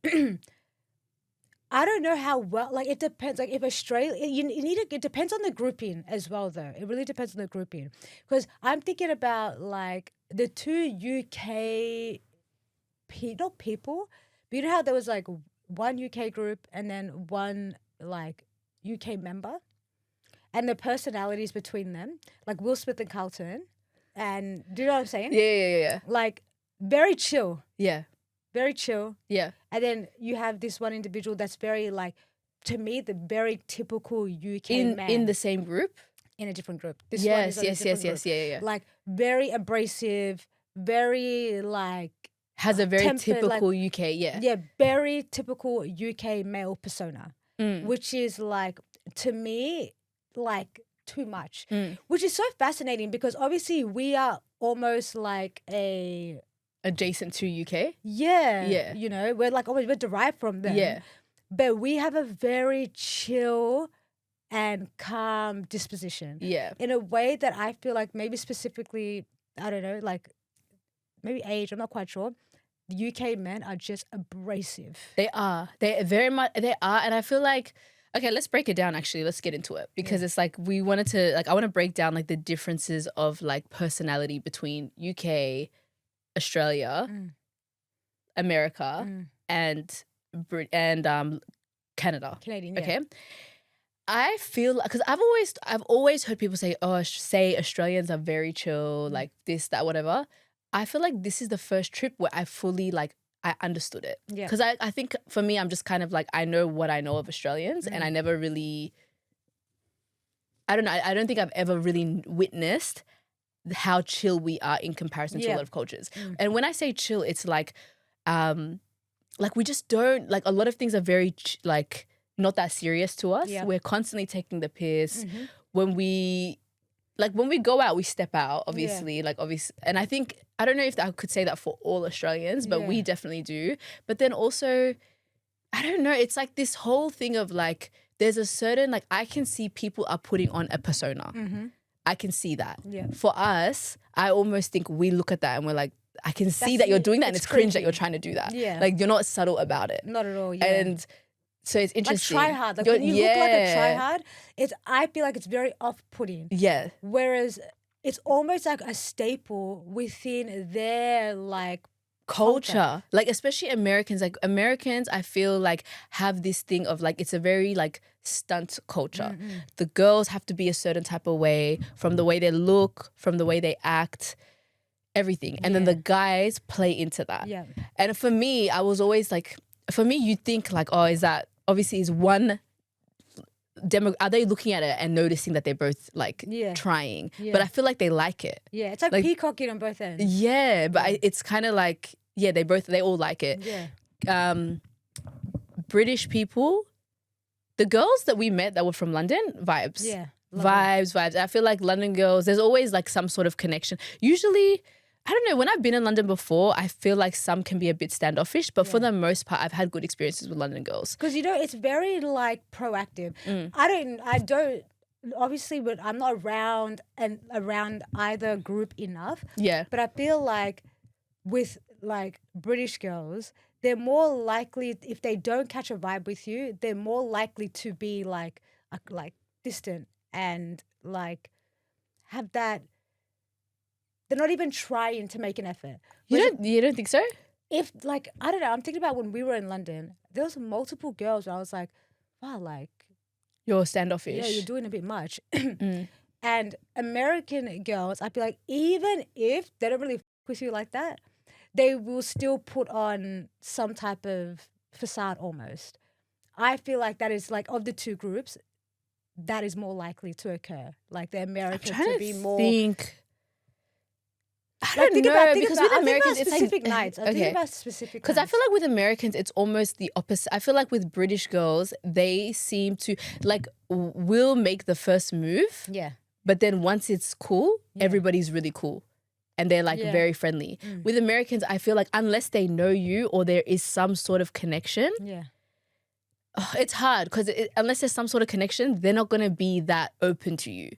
[SPEAKER 2] I don't know how well, like it depends. Like if Australia, it depends on the grouping as well though. It really depends on the grouping. Because I'm thinking about like the two UK, not people, but you know how there was like one UK group and then one like UK member? and the personalities between them, like Will Smith and Carlton, and do you know what I'm saying?
[SPEAKER 1] Yeah.
[SPEAKER 2] Like very chill.
[SPEAKER 1] Yeah.
[SPEAKER 2] Very chill.
[SPEAKER 1] Yeah.
[SPEAKER 2] And then you have this one individual that's very like, to me, the very typical UK man.
[SPEAKER 1] In the same group?
[SPEAKER 2] In a different group. This
[SPEAKER 1] yes,
[SPEAKER 2] one is
[SPEAKER 1] yes, yes, yes, yeah.
[SPEAKER 2] Like very abrasive, very like
[SPEAKER 1] has a very
[SPEAKER 2] tempered,
[SPEAKER 1] typical
[SPEAKER 2] like,
[SPEAKER 1] UK, yeah.
[SPEAKER 2] Yeah, very typical UK male persona, which is like, to me, like too much, which is so fascinating because obviously we are almost like
[SPEAKER 1] adjacent to UK.
[SPEAKER 2] Yeah. You know, we're like always, we're derived from them.
[SPEAKER 1] Yeah.
[SPEAKER 2] But we have a very chill and calm disposition.
[SPEAKER 1] Yeah.
[SPEAKER 2] In a way that I feel like maybe specifically, I don't know, like maybe age, I'm not quite sure. The UK men are just abrasive.
[SPEAKER 1] They are. They very much, they are. And I feel like, okay, let's break it down actually. Let's get into it. Because it's like, I want to break down like the differences of like personality between UK, Australia, America, and Canada.
[SPEAKER 2] Canadian, yeah.
[SPEAKER 1] Okay. I feel, because I've always heard people say, say Australians are very chill, like this, that, whatever. I feel like this is the first trip where I fully I understood it. Yeah. Because I think for me, I'm just kind of like, I know what I know of Australians and I never really, I don't know, I don't think I've ever really witnessed how chill we are in comparison to a lot of cultures. And when I say chill, it's like we just don't, like a lot of things are very not that serious to us. Yeah. We're constantly taking the piss. When we go out, we step out, obviously. Yeah. And I think, I don't know if I could say that for all Australians, but we definitely do. But then also, I don't know, it's like this whole thing of like, there's a certain, like, I can see people are putting on a persona. I can see that. Yeah. For us, I almost think we look at that and we're like, I can see that you're doing that and it's cringe that you're trying to do that. Yeah. Like, you're not subtle about it.
[SPEAKER 2] Not at all, yeah.
[SPEAKER 1] And so it's interesting.
[SPEAKER 2] Like try hard. Like when you look like a try hard, I feel like it's very off-putting.
[SPEAKER 1] Yeah.
[SPEAKER 2] Whereas it's almost like a staple within their like
[SPEAKER 1] culture. Like especially Americans. Like Americans, I feel like have this thing of like, it's a very like stunt culture. The girls have to be a certain type of way, from the way they look, from the way they act, everything. And then the guys play into that. Yeah. And for me, I was always like, for me, you think like, oh, is that obviously is one demo? Are they looking at it and noticing that they're both like trying? Yeah. But I feel like they like it.
[SPEAKER 2] Yeah, it's like peacocking on both ends.
[SPEAKER 1] Yeah, but it's kind of like they all like it. Yeah. British people, the girls that we met that were from London, vibes. Yeah. Vibes. I feel like London girls, there's always like some sort of connection. Usually, I don't know, when I've been in London before, I feel like some can be a bit standoffish, but for the most part, I've had good experiences with London girls.
[SPEAKER 2] Because, you know, it's very like proactive. I don't, obviously, but I'm not around either group enough. Yeah. But I feel like with like British girls, they're more likely, if they don't catch a vibe with you, they're more likely to be like distant and like have that. They're not even trying to make an effort.
[SPEAKER 1] You don't think so?
[SPEAKER 2] If like, I don't know, I'm thinking about when we were in London, there was multiple girls where I was like, wow, like,
[SPEAKER 1] you're standoffish.
[SPEAKER 2] Yeah, you're doing a bit much. And American girls, I feel like even if they don't really f with you like that, they will still put on some type of facade almost. I feel like that is like, of the two groups, that is more likely to occur. Like the Americans to be more.
[SPEAKER 1] I don't know, because with Americans,
[SPEAKER 2] it's specific nights. I'm thinking about specific
[SPEAKER 1] because I feel like with Americans, it's almost the opposite. I feel like with British girls, they seem to like will make the first move. Yeah. But then once it's cool, everybody's really cool. And they're like very friendly. With Americans, I feel like unless they know you or there is some sort of connection, it's hard because unless there's some sort of connection, they're not going to be that open to you.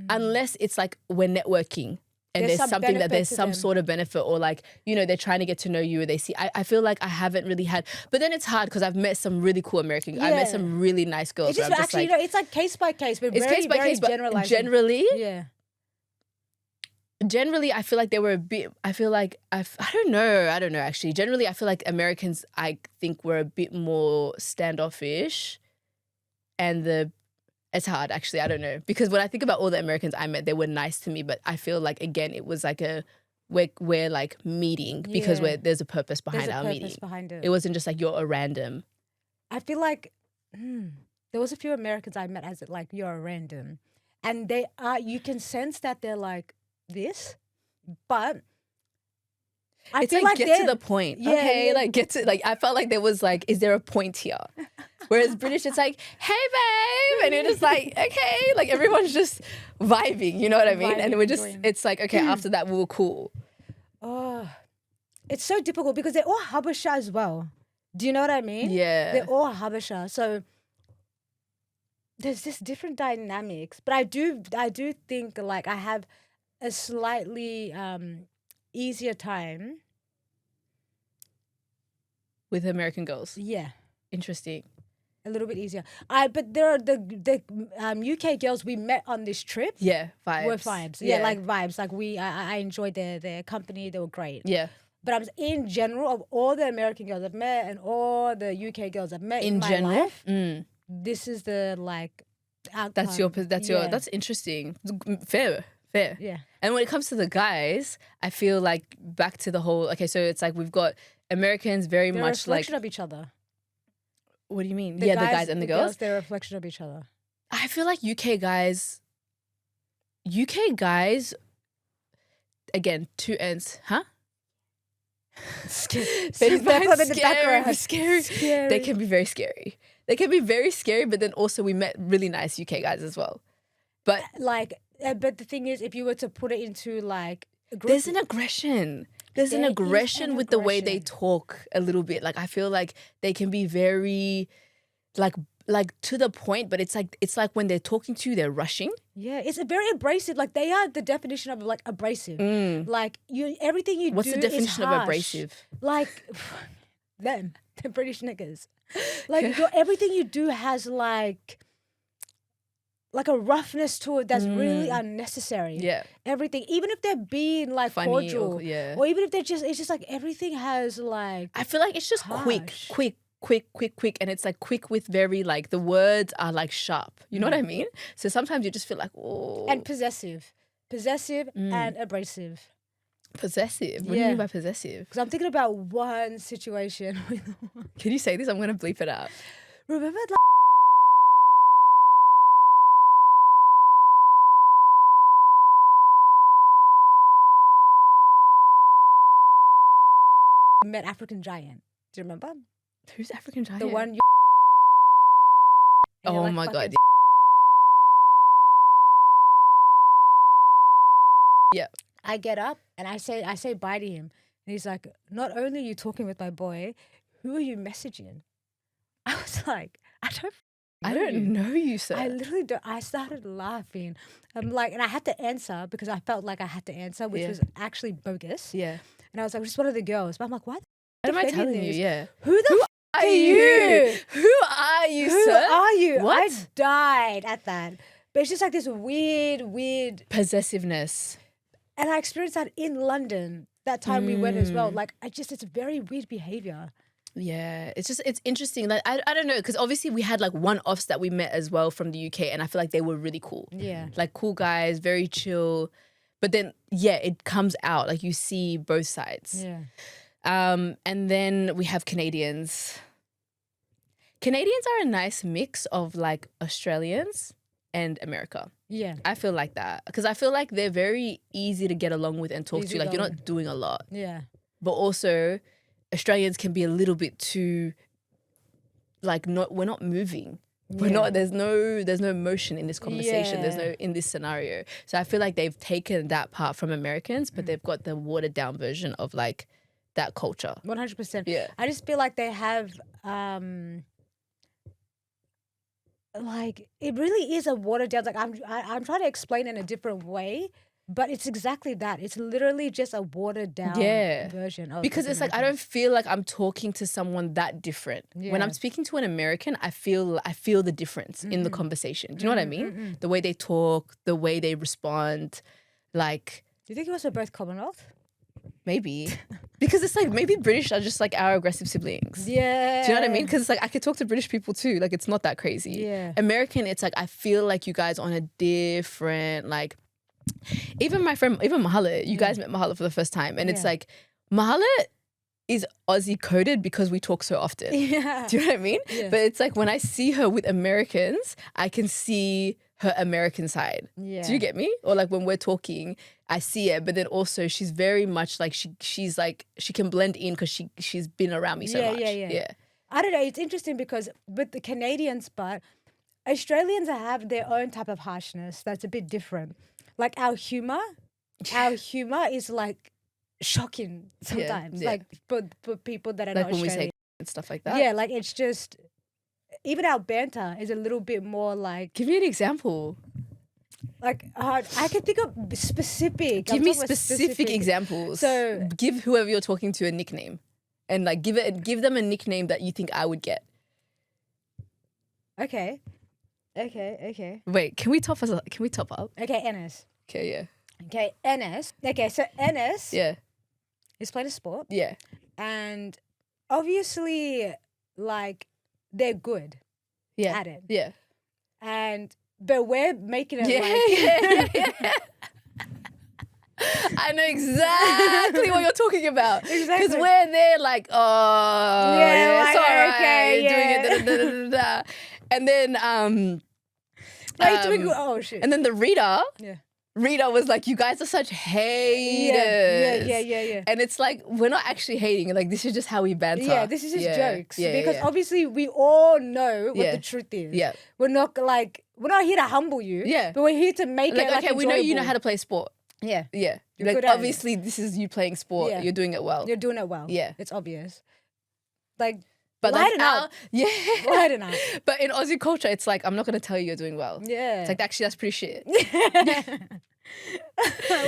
[SPEAKER 1] Unless it's like we're networking. And there's something that there's some sort of benefit, or like, you know, they're trying to get to know you, or they see. I feel like I haven't really had, but then it's hard because I've met some really cool American girls. I met some really nice girls.
[SPEAKER 2] It's just actually, you know, it's like case by case, but it's very, case by very case, generalizing.
[SPEAKER 1] Generally, I feel like they were a bit, I feel like, I don't know actually. Generally, I feel like Americans, I think, were a bit more standoffish, and the It's hard, actually. I don't know. Because when I think about all the Americans I met, they were nice to me. But I feel like, again, it was like we're like meeting because there's a purpose behind our meeting.
[SPEAKER 2] Behind it.
[SPEAKER 1] It wasn't just like you're a random.
[SPEAKER 2] I feel like there was a few Americans I met as like, you're a random. And they are, you can sense that they're like this, but
[SPEAKER 1] It's like get to the point. Yeah, okay, like get to, like I felt like there was like, is there a point here? Whereas British, it's like, hey babe, and you're just like, okay, like everyone's just vibing, you know what I mean? And we're just, it's like, okay, after that we were cool.
[SPEAKER 2] Oh, it's so difficult because they're all Habesha as well. Do you know what I mean?
[SPEAKER 1] Yeah,
[SPEAKER 2] they're all Habesha, so there's this different dynamics. But I do think like I have a slightly easier time
[SPEAKER 1] with American girls.
[SPEAKER 2] Yeah,
[SPEAKER 1] interesting.
[SPEAKER 2] A little bit easier. But there are the UK girls we met on this trip.
[SPEAKER 1] Yeah, vibes.
[SPEAKER 2] Were vibes. Yeah, like vibes. Like I enjoyed their company. They were great.
[SPEAKER 1] Yeah.
[SPEAKER 2] But in general, of all the American girls I've met and all the UK girls I've met in my life, this is the like outcome.
[SPEAKER 1] That's interesting. Fair.
[SPEAKER 2] Yeah.
[SPEAKER 1] And when it comes to the guys, I feel like back to the whole, okay, so it's like we've got Americans very
[SPEAKER 2] they're
[SPEAKER 1] much
[SPEAKER 2] a reflection of each other.
[SPEAKER 1] What do you mean? The guys and the girls?
[SPEAKER 2] They're a reflection of each other.
[SPEAKER 1] I feel like UK guys, again, two ends, huh?
[SPEAKER 2] Scary.
[SPEAKER 1] They can be very scary. They can be very scary, but then also we met really nice UK guys as well. But
[SPEAKER 2] but the thing is, if you were to put it into like a group,
[SPEAKER 1] there's an aggression. There's an aggression with the way they talk a little bit. Like I feel like they can be very like to the point, but it's like when they're talking to you, they're rushing.
[SPEAKER 2] Yeah, it's a very abrasive. Like they are the definition of like abrasive. Like everything you do.
[SPEAKER 1] What's the definition of abrasive?
[SPEAKER 2] Like them, the British niggas. Like everything you do has like a roughness to it that's really unnecessary.
[SPEAKER 1] Yeah.
[SPEAKER 2] Everything, even if they're being like
[SPEAKER 1] funny
[SPEAKER 2] cordial,
[SPEAKER 1] or
[SPEAKER 2] even if it's just like everything has like.
[SPEAKER 1] I feel like it's just
[SPEAKER 2] harsh.
[SPEAKER 1] quick, and it's like quick with very like the words are like sharp. You know what I mean? So sometimes you just feel like, oh.
[SPEAKER 2] And possessive and abrasive.
[SPEAKER 1] Possessive? What do you mean by possessive?
[SPEAKER 2] Because I'm thinking about one situation.
[SPEAKER 1] Can you say this? I'm gonna bleep it out.
[SPEAKER 2] Remember met African Giant. Do you remember?
[SPEAKER 1] Who's African Giant?
[SPEAKER 2] The one you.
[SPEAKER 1] Oh my god. Yeah.
[SPEAKER 2] I get up and I say bye to him, and he's like, "Not only are you talking with my boy, who are you messaging?" I was like, I don't
[SPEAKER 1] know you, sir.
[SPEAKER 2] I literally don't. I started laughing. I'm like, and I had to answer because I felt like I had to answer, which was actually bogus.
[SPEAKER 1] Yeah.
[SPEAKER 2] And I was like, just one of the girls. But I'm like, what
[SPEAKER 1] am I telling you? Yeah.
[SPEAKER 2] Who are you?
[SPEAKER 1] Who are you, sir?
[SPEAKER 2] Who are you?
[SPEAKER 1] What?
[SPEAKER 2] I died at that. But it's just like this weird
[SPEAKER 1] possessiveness.
[SPEAKER 2] And I experienced that in London that time we went as well. Like, it's very weird behavior.
[SPEAKER 1] Yeah, it's interesting. Like I don't know, because obviously we had like one-offs that we met as well from the UK, and I feel like they were really cool.
[SPEAKER 2] Yeah,
[SPEAKER 1] like cool guys, very chill. But then it comes out like you see both sides.
[SPEAKER 2] Yeah.
[SPEAKER 1] And then we have Canadians. Canadians are a nice mix of like Australians and America.
[SPEAKER 2] Yeah,
[SPEAKER 1] I feel like that because I feel like they're very easy to get along with and talk to. Like you're not doing a lot.
[SPEAKER 2] Yeah,
[SPEAKER 1] but also Australians can be a little bit too like we're not moving. We're not there's no motion in this conversation. There's no in this scenario. So I feel like they've taken that part from Americans, but they've got the watered down version of like that culture.
[SPEAKER 2] 100%.
[SPEAKER 1] Yeah.
[SPEAKER 2] I just feel like they have like it really is a watered down. Like I'm trying to explain it in a different way. But it's exactly that. It's literally just a watered down version of
[SPEAKER 1] because it's like I don't feel like I'm talking to someone that different. Yeah. When I'm speaking to an American, I feel the difference in the conversation. Do you know what I mean? The way they talk, the way they respond. Like,
[SPEAKER 2] do you think it was for both Commonwealth?
[SPEAKER 1] Maybe. Because it's like, maybe British are just like our aggressive siblings.
[SPEAKER 2] Yeah.
[SPEAKER 1] Do you know what I mean? Because it's like, I could talk to British people too. Like, it's not that crazy.
[SPEAKER 2] Yeah.
[SPEAKER 1] American, it's like, I feel like you guys on a different, like, even my friend, even Mahala, you guys met Mahala for the first time. And it's like, Mahala is Aussie coded because we talk so often.
[SPEAKER 2] Yeah.
[SPEAKER 1] Do you know what I mean?
[SPEAKER 2] Yeah.
[SPEAKER 1] But it's like, when I see her with Americans, I can see her American side.
[SPEAKER 2] Yeah.
[SPEAKER 1] Do you get me? Or like when we're talking, I see it, but then also she's very much like she's like she can blend in because she's been around me so much. Yeah.
[SPEAKER 2] I don't know. It's interesting because with the Canadians, but Australians have their own type of harshness that's a bit different. Like our humor is like shocking sometimes. Like for people that are
[SPEAKER 1] like
[SPEAKER 2] not
[SPEAKER 1] when
[SPEAKER 2] Australian.
[SPEAKER 1] we say and stuff like that.
[SPEAKER 2] Yeah, like it's just even our banter is a little bit more like.
[SPEAKER 1] Give me an example.
[SPEAKER 2] Like I can think of specific.
[SPEAKER 1] Give me specific examples.
[SPEAKER 2] So
[SPEAKER 1] give whoever you're talking to a nickname, and like give them a nickname that you think I would get.
[SPEAKER 2] Okay.
[SPEAKER 1] Wait, can we top up?
[SPEAKER 2] Okay, Ennis.
[SPEAKER 1] Okay, yeah.
[SPEAKER 2] Okay, Ennis. Okay, so Ennis.
[SPEAKER 1] Yeah.
[SPEAKER 2] Is played a sport.
[SPEAKER 1] Yeah.
[SPEAKER 2] And obviously, like they're good.
[SPEAKER 1] Yeah.
[SPEAKER 2] At it.
[SPEAKER 1] Yeah.
[SPEAKER 2] But we're making it
[SPEAKER 1] yeah. I know exactly what you're talking about.
[SPEAKER 2] Exactly.
[SPEAKER 1] Because we're there like, oh, yeah,
[SPEAKER 2] like,
[SPEAKER 1] it's all right,
[SPEAKER 2] okay,
[SPEAKER 1] doing it, da, da, da, da, da. And then,
[SPEAKER 2] oh shit.
[SPEAKER 1] And then the Rita,
[SPEAKER 2] yeah.
[SPEAKER 1] Rita was like, you guys are such haters.
[SPEAKER 2] Yeah.
[SPEAKER 1] And it's like, we're not actually hating. Like, this is just how we banter.
[SPEAKER 2] Yeah, this is just jokes.
[SPEAKER 1] Yeah,
[SPEAKER 2] because obviously we all know what
[SPEAKER 1] Yeah.
[SPEAKER 2] the truth is.
[SPEAKER 1] Yeah.
[SPEAKER 2] We're not here to humble you.
[SPEAKER 1] Yeah.
[SPEAKER 2] But we're here to make
[SPEAKER 1] Like,
[SPEAKER 2] it like
[SPEAKER 1] okay, we know you know
[SPEAKER 2] enjoyable.
[SPEAKER 1] how to play sport.
[SPEAKER 2] Yeah.
[SPEAKER 1] Yeah.
[SPEAKER 2] You're
[SPEAKER 1] Like,
[SPEAKER 2] good at it.
[SPEAKER 1] obviously, this is you playing sport.
[SPEAKER 2] Yeah.
[SPEAKER 1] You're doing it well.
[SPEAKER 2] You're doing it well.
[SPEAKER 1] Yeah.
[SPEAKER 2] It's obvious. Like,
[SPEAKER 1] But
[SPEAKER 2] lighten
[SPEAKER 1] like
[SPEAKER 2] up.
[SPEAKER 1] Yeah.
[SPEAKER 2] Lighten up.
[SPEAKER 1] But in Aussie culture, it's like, I'm not going to tell you you're doing well.
[SPEAKER 2] Yeah.
[SPEAKER 1] It's like, actually, that's pretty shit.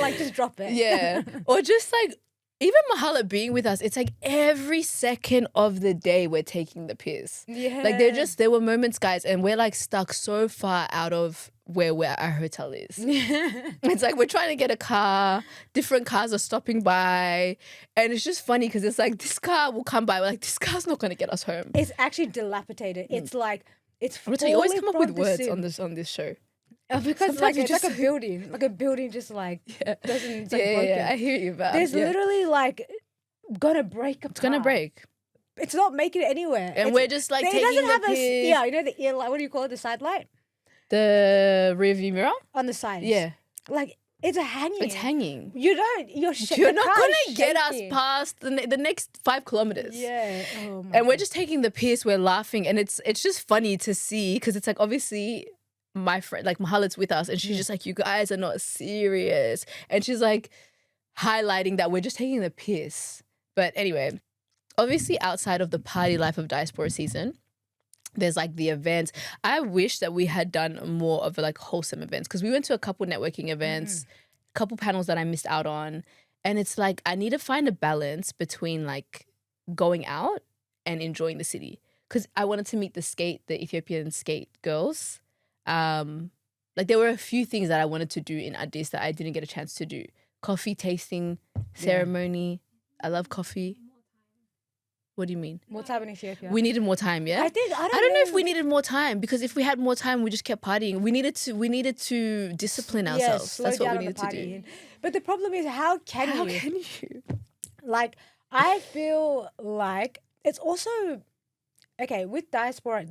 [SPEAKER 2] Like, just drop it.
[SPEAKER 1] Yeah. Or just like, even Mahala being with us, it's like every second of the day we're taking the piss.
[SPEAKER 2] Yeah.
[SPEAKER 1] Like there were moments, guys, and we're like stuck so far out of where our hotel is. It's like we're trying to get a car, different cars are stopping by, and it's just funny because it's like this car will come by, we're like, this car's not going to get us home.
[SPEAKER 2] It's actually dilapidated. It's like, it's
[SPEAKER 1] You always come up with
[SPEAKER 2] from the
[SPEAKER 1] words
[SPEAKER 2] Sims.
[SPEAKER 1] on this show.
[SPEAKER 2] Because
[SPEAKER 1] Sometimes
[SPEAKER 2] it's
[SPEAKER 1] just-
[SPEAKER 2] like a building. Like a building just like doesn't, it's like
[SPEAKER 1] Yeah,
[SPEAKER 2] broken.
[SPEAKER 1] I hear you, but
[SPEAKER 2] There's literally like gonna break apart.
[SPEAKER 1] it's going to break.
[SPEAKER 2] It's not making it anywhere.
[SPEAKER 1] And we're just like
[SPEAKER 2] it
[SPEAKER 1] taking
[SPEAKER 2] doesn't
[SPEAKER 1] the
[SPEAKER 2] have
[SPEAKER 1] piss.
[SPEAKER 2] yeah, you know the ear light, what do you call it? The side light?
[SPEAKER 1] The rear view mirror?
[SPEAKER 2] On the sides.
[SPEAKER 1] Yeah.
[SPEAKER 2] Like it's hanging.
[SPEAKER 1] It's hanging.
[SPEAKER 2] You're
[SPEAKER 1] not going to get us past the next 5 kilometers.
[SPEAKER 2] Yeah. Oh my
[SPEAKER 1] And we're just taking the piss, we're laughing, and it's just funny to see because it's like obviously my friend, like Mahala's with us, and she's just like, you guys are not serious. And she's like highlighting that we're just taking the piss. But anyway, obviously outside of the party life of Diaspora season, there's like the events. I wish that we had done more of like wholesome events because we went to a couple networking events, a couple panels that I missed out on. And it's like, I need to find a balance between like going out and enjoying the city. Because I wanted to meet the Ethiopian skate girls. Like there were a few things that I wanted to do in Addis that I didn't get a chance to do. Coffee tasting ceremony. I love coffee. What do you mean?
[SPEAKER 2] More time in Ethiopia.
[SPEAKER 1] We needed more time, yeah?
[SPEAKER 2] I
[SPEAKER 1] don't know if we needed more time because if we had more time, we just kept partying. We needed to discipline ourselves.
[SPEAKER 2] Slow
[SPEAKER 1] That's what
[SPEAKER 2] down
[SPEAKER 1] we
[SPEAKER 2] on the
[SPEAKER 1] needed to do.
[SPEAKER 2] But the problem is, how can you? Like, I feel like it's also okay with Diaspora.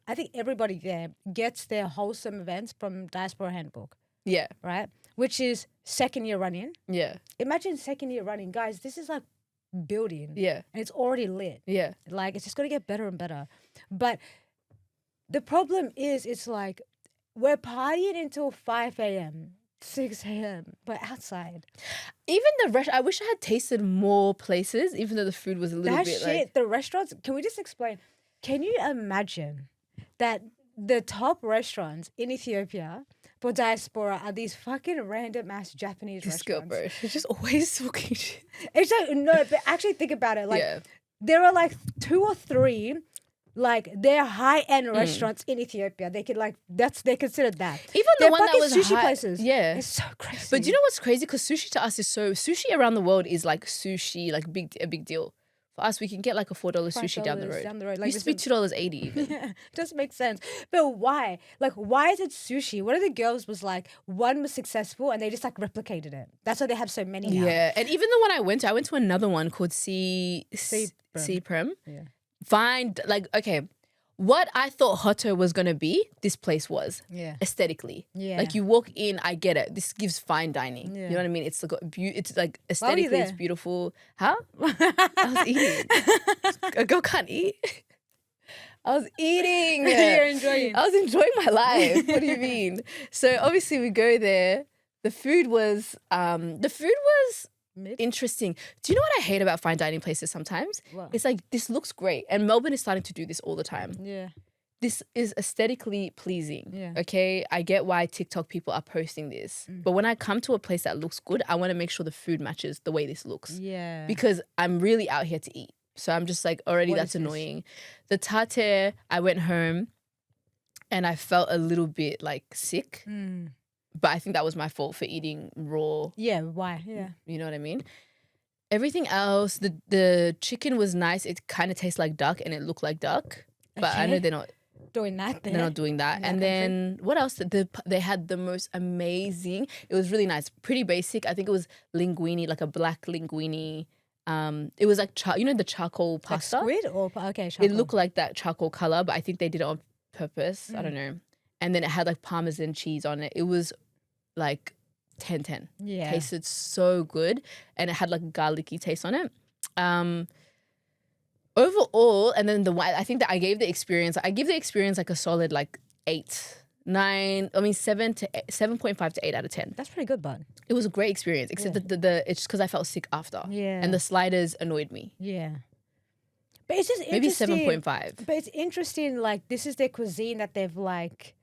[SPEAKER 2] I think everybody there gets their wholesome events from Diaspora Handbook.
[SPEAKER 1] Yeah.
[SPEAKER 2] Right? Which is second year running.
[SPEAKER 1] Yeah.
[SPEAKER 2] Imagine second year running. Guys, this is like building.
[SPEAKER 1] Yeah.
[SPEAKER 2] And it's already lit.
[SPEAKER 1] Yeah.
[SPEAKER 2] Like, it's just going to get better and better. But the problem is, it's like, we're partying until 5 a.m., 6 a.m., but outside.
[SPEAKER 1] Even I wish I had tasted more places, even though the food was a little bit like...
[SPEAKER 2] The restaurants, can we just explain? Can you imagine that the top restaurants in Ethiopia for Diaspora are these fucking random ass Japanese restaurants?
[SPEAKER 1] Girl, bro. She's just always talking shit.
[SPEAKER 2] It's like, no, but actually think about it. Like, there are like 2 or 3 Like they're high-end restaurants in Ethiopia. They could they consider that.
[SPEAKER 1] Even
[SPEAKER 2] they're
[SPEAKER 1] the one that was
[SPEAKER 2] sushi places.
[SPEAKER 1] Yeah.
[SPEAKER 2] It's so crazy.
[SPEAKER 1] But do you know what's crazy? Because sushi to us is sushi around the world is like sushi, like a big deal. For us, we can get like a $4 sushi down the road. Like, used to be $2.80 even.
[SPEAKER 2] Yeah, doesn't make sense. But why? Like, why is it sushi? One of the girls was like, one was successful and they just like replicated it. That's why they have so many now.
[SPEAKER 1] Yeah, and even the one I went to another one called C Prem. Yeah. Find like, okay, what I thought Hoto was gonna be, this place was. Yeah. Aesthetically. Yeah. Like you walk in, I get it. This gives fine dining. Yeah. You know what I mean? It's like aesthetically, it's beautiful. Huh? I was eating. A girl can't eat. I was eating.
[SPEAKER 2] You're enjoying.
[SPEAKER 1] I was enjoying my life. What do you mean? So obviously we go there. The food was interesting. Do you know what I hate about fine dining places sometimes? What? It's like, this looks great. And Melbourne is starting to do this all the time. Yeah. This is aesthetically pleasing. Yeah. Okay? I get why TikTok people are posting this. But when I come to a place that looks good, I want to make sure the food matches the way this looks. Yeah. Because I'm really out here to eat. So I'm just like, already that's annoying. The tartare, I went home and I felt a little bit like sick. But I think that was my fault for eating raw.
[SPEAKER 2] Yeah, why? Yeah.
[SPEAKER 1] You know what I mean? Everything else, the chicken was nice. It kind of tastes like duck and it looked like duck. But I know they're not
[SPEAKER 2] doing that.
[SPEAKER 1] They're not doing that. And then what else? They had the most amazing. It was really nice. Pretty basic. I think it was linguine, like a black linguine. It was like, the charcoal pasta?
[SPEAKER 2] Like squid or, okay, charcoal.
[SPEAKER 1] It looked like that charcoal color, but I think they did it on purpose. I don't know. And then it had like Parmesan cheese on it. It was like 10/10. Yeah. Tasted so good. And it had like a garlicky taste on it. Overall, and then I think that I give the experience like a solid like 7.5 to 8 out of 10.
[SPEAKER 2] That's pretty good, bud.
[SPEAKER 1] It was a great experience, except that it's just because I felt sick after. Yeah. And the sliders annoyed me.
[SPEAKER 2] Yeah. But it's just
[SPEAKER 1] maybe
[SPEAKER 2] interesting.
[SPEAKER 1] 7.5.
[SPEAKER 2] But it's interesting, like, this is their cuisine that they've like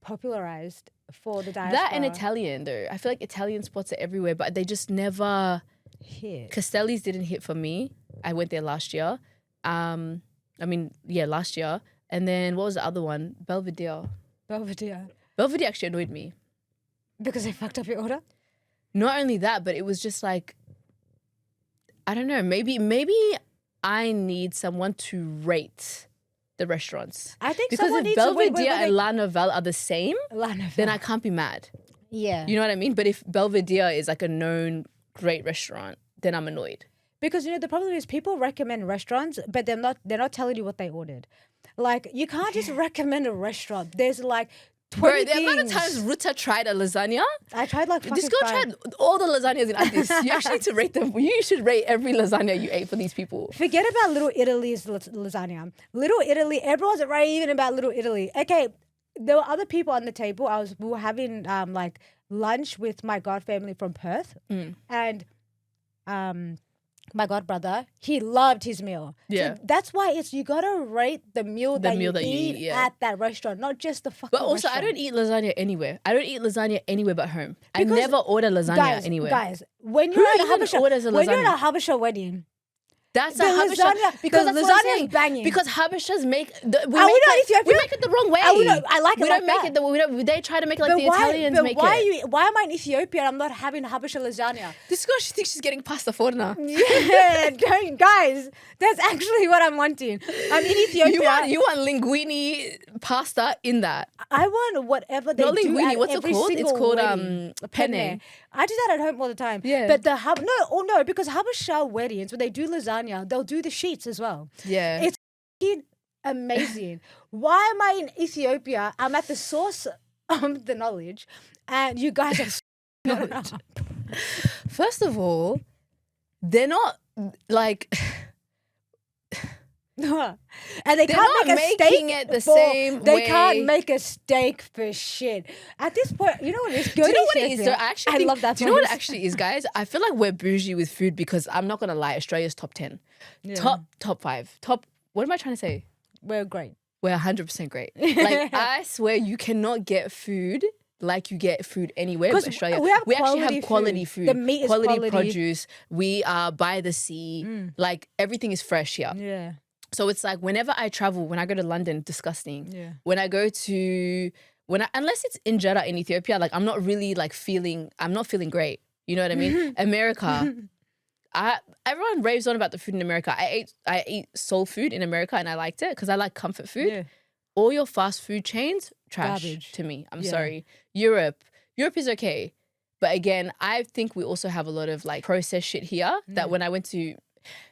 [SPEAKER 2] popularized for the diaspora.
[SPEAKER 1] That and Italian though. I feel like Italian spots are everywhere, but they just never
[SPEAKER 2] hit.
[SPEAKER 1] Castelli's didn't hit for me. I went there last year. Last year. And then what was the other one? Belvedere actually annoyed me.
[SPEAKER 2] Because they fucked up your order?
[SPEAKER 1] Not only that, but it was just like, I don't know, maybe I need someone to rate the restaurants.
[SPEAKER 2] I think
[SPEAKER 1] because if Belvedere and La Novelle are the same, then I can't be mad.
[SPEAKER 2] Yeah.
[SPEAKER 1] You know what I mean? But if Belvedere is like a known great restaurant, then I'm annoyed.
[SPEAKER 2] Because the problem is people recommend restaurants, but they're not telling you what they ordered. Like, you can't just recommend a restaurant. There's like 20
[SPEAKER 1] the amount of times Ruta tried a lasagna.
[SPEAKER 2] I tried like fucking
[SPEAKER 1] this girl tried all the lasagnas in Addis. You actually need to rate them. You should rate every lasagna you ate for these people.
[SPEAKER 2] Forget about Little Italy's lasagna. Little Italy, everyone's raving about Little Italy. Okay, there were other people on the table. We were having like lunch with my god family from Perth, and my god brother, he loved his meal.
[SPEAKER 1] Yeah.
[SPEAKER 2] So that's why you gotta rate the meal that you eat at that restaurant, not just the fucking
[SPEAKER 1] But also,
[SPEAKER 2] restaurant.
[SPEAKER 1] I don't eat lasagna anywhere. I don't eat lasagna anywhere but home. Because I never order lasagna anywhere.
[SPEAKER 2] Guys, when you're at a Habesha wedding,
[SPEAKER 1] that's a Habesha. Because
[SPEAKER 2] the lasagna is banging.
[SPEAKER 1] Because Habeshas make it the wrong way.
[SPEAKER 2] I like it.
[SPEAKER 1] We don't make it. They try to make it like the Italians make it.
[SPEAKER 2] Why am I in Ethiopia and I'm not having Habesha lasagna?
[SPEAKER 1] This girl, she thinks she's getting pasta forna.
[SPEAKER 2] Yeah, guys, that's actually what I'm wanting. I'm in Ethiopia.
[SPEAKER 1] You want linguine pasta in that?
[SPEAKER 2] I want whatever they
[SPEAKER 1] not
[SPEAKER 2] do
[SPEAKER 1] linguine.
[SPEAKER 2] at
[SPEAKER 1] What's it called? It's called penne.
[SPEAKER 2] I do that at home all the time.
[SPEAKER 1] Yeah.
[SPEAKER 2] But because Habesha weddings, when they do lasagna, they'll do the sheets as well.
[SPEAKER 1] Yeah.
[SPEAKER 2] It's amazing. Why am I in Ethiopia? I'm at the source of the knowledge, and you guys are knowledge.
[SPEAKER 1] First of all, they're not like.
[SPEAKER 2] And they can't make a steak
[SPEAKER 1] it the same way.
[SPEAKER 2] They can't make a steak for shit. At this point, you know what it is?
[SPEAKER 1] Do you know what it is?
[SPEAKER 2] I love that.
[SPEAKER 1] Do you know what it actually is, guys? I feel like we're bougie with food because I'm not gonna lie, Australia's top 10. Yeah. Top 5. What am I trying to say?
[SPEAKER 2] We're great.
[SPEAKER 1] We're 100% great. Like, I swear you cannot get food like you get food anywhere in Australia. We actually have quality food.
[SPEAKER 2] The meat is quality
[SPEAKER 1] produce. We are by the sea. Like, everything is fresh here.
[SPEAKER 2] Yeah.
[SPEAKER 1] So it's like whenever I travel, when I go to London, disgusting.
[SPEAKER 2] Yeah.
[SPEAKER 1] When I go to unless it's in Jeddah in Ethiopia, like I'm not really like I'm not feeling great. You know what I mean? America. Everyone raves on about the food in America. I ate soul food in America and I liked it because I like comfort food. Yeah. All your fast food chains, trash to me. I'm sorry. Europe is okay. But again, I think we also have a lot of like processed shit here that when I went to,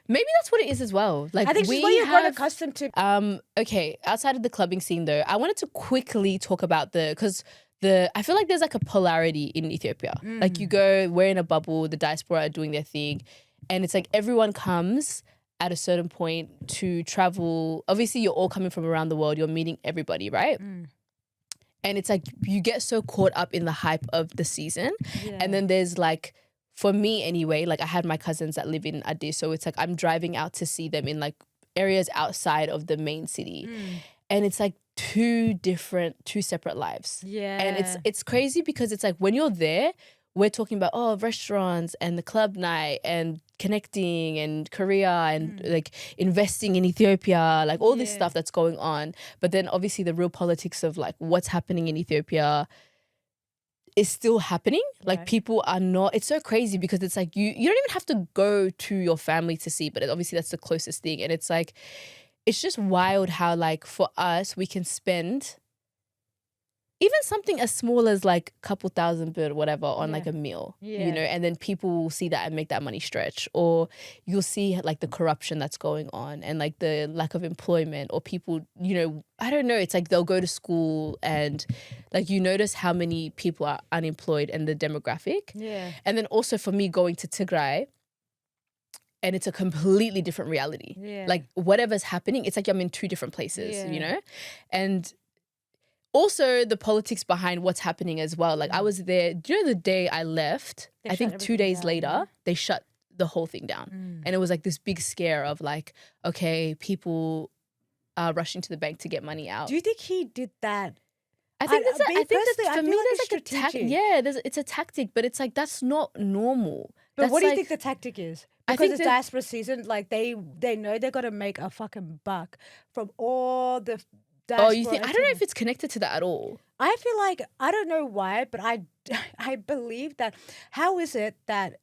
[SPEAKER 1] maybe that's what it is as well. Like
[SPEAKER 2] I think it's what you've got accustomed to.
[SPEAKER 1] Okay, outside of the clubbing scene though, I wanted to quickly talk about because I feel like there's like a polarity in Ethiopia. Like you go, we're in a bubble, the diaspora are doing their thing. And it's like everyone comes at a certain point to travel. Obviously, you're all coming from around the world. You're meeting everybody, right? And it's like you get so caught up in the hype of the season. Yeah. And then there's like, for me anyway, like I had my cousins that live in Addis. So it's like I'm driving out to see them in like areas outside of the main city. And it's like two separate lives. Yeah. And it's crazy because it's like when you're there, we're talking about, restaurants and the club night and connecting and Korea and like investing in Ethiopia, like all this stuff that's going on. But then obviously the real politics of like what's happening in Ethiopia is still happening. Like people are not, it's so crazy because it's like you don't even have to go to your family to see, but obviously that's the closest thing. And it's like, it's just wild how like for us, we can spend even something as small as like a couple thousand birr, whatever, on like a meal, you know, and then people will see that and make that money stretch. Or you'll see like the corruption that's going on and like the lack of employment, or people, you know, I don't know, it's like they'll go to school and like you notice how many people are unemployed and the demographic. Yeah. And then also for me going to Tigray, and it's a completely different reality. Yeah. Like whatever's happening, it's like I'm in two different places, you know? And also the politics behind what's happening as well. Like I was there, do you know the day I left, I think 2 days later, they shut the whole thing down. And it was like this big scare of like, okay, people are rushing to the bank to get money out.
[SPEAKER 2] Do you think he did that?
[SPEAKER 1] I think that's for me there's like a tactic. Yeah, it's a tactic, but it's like that's not normal.
[SPEAKER 2] But what do you think the tactic is? Because it's diaspora season, like they know they're gonna make a fucking buck from all the diaspora.
[SPEAKER 1] You think? I don't know if it's connected to that at all.
[SPEAKER 2] I feel like, I don't know why, but I believe that, how is it that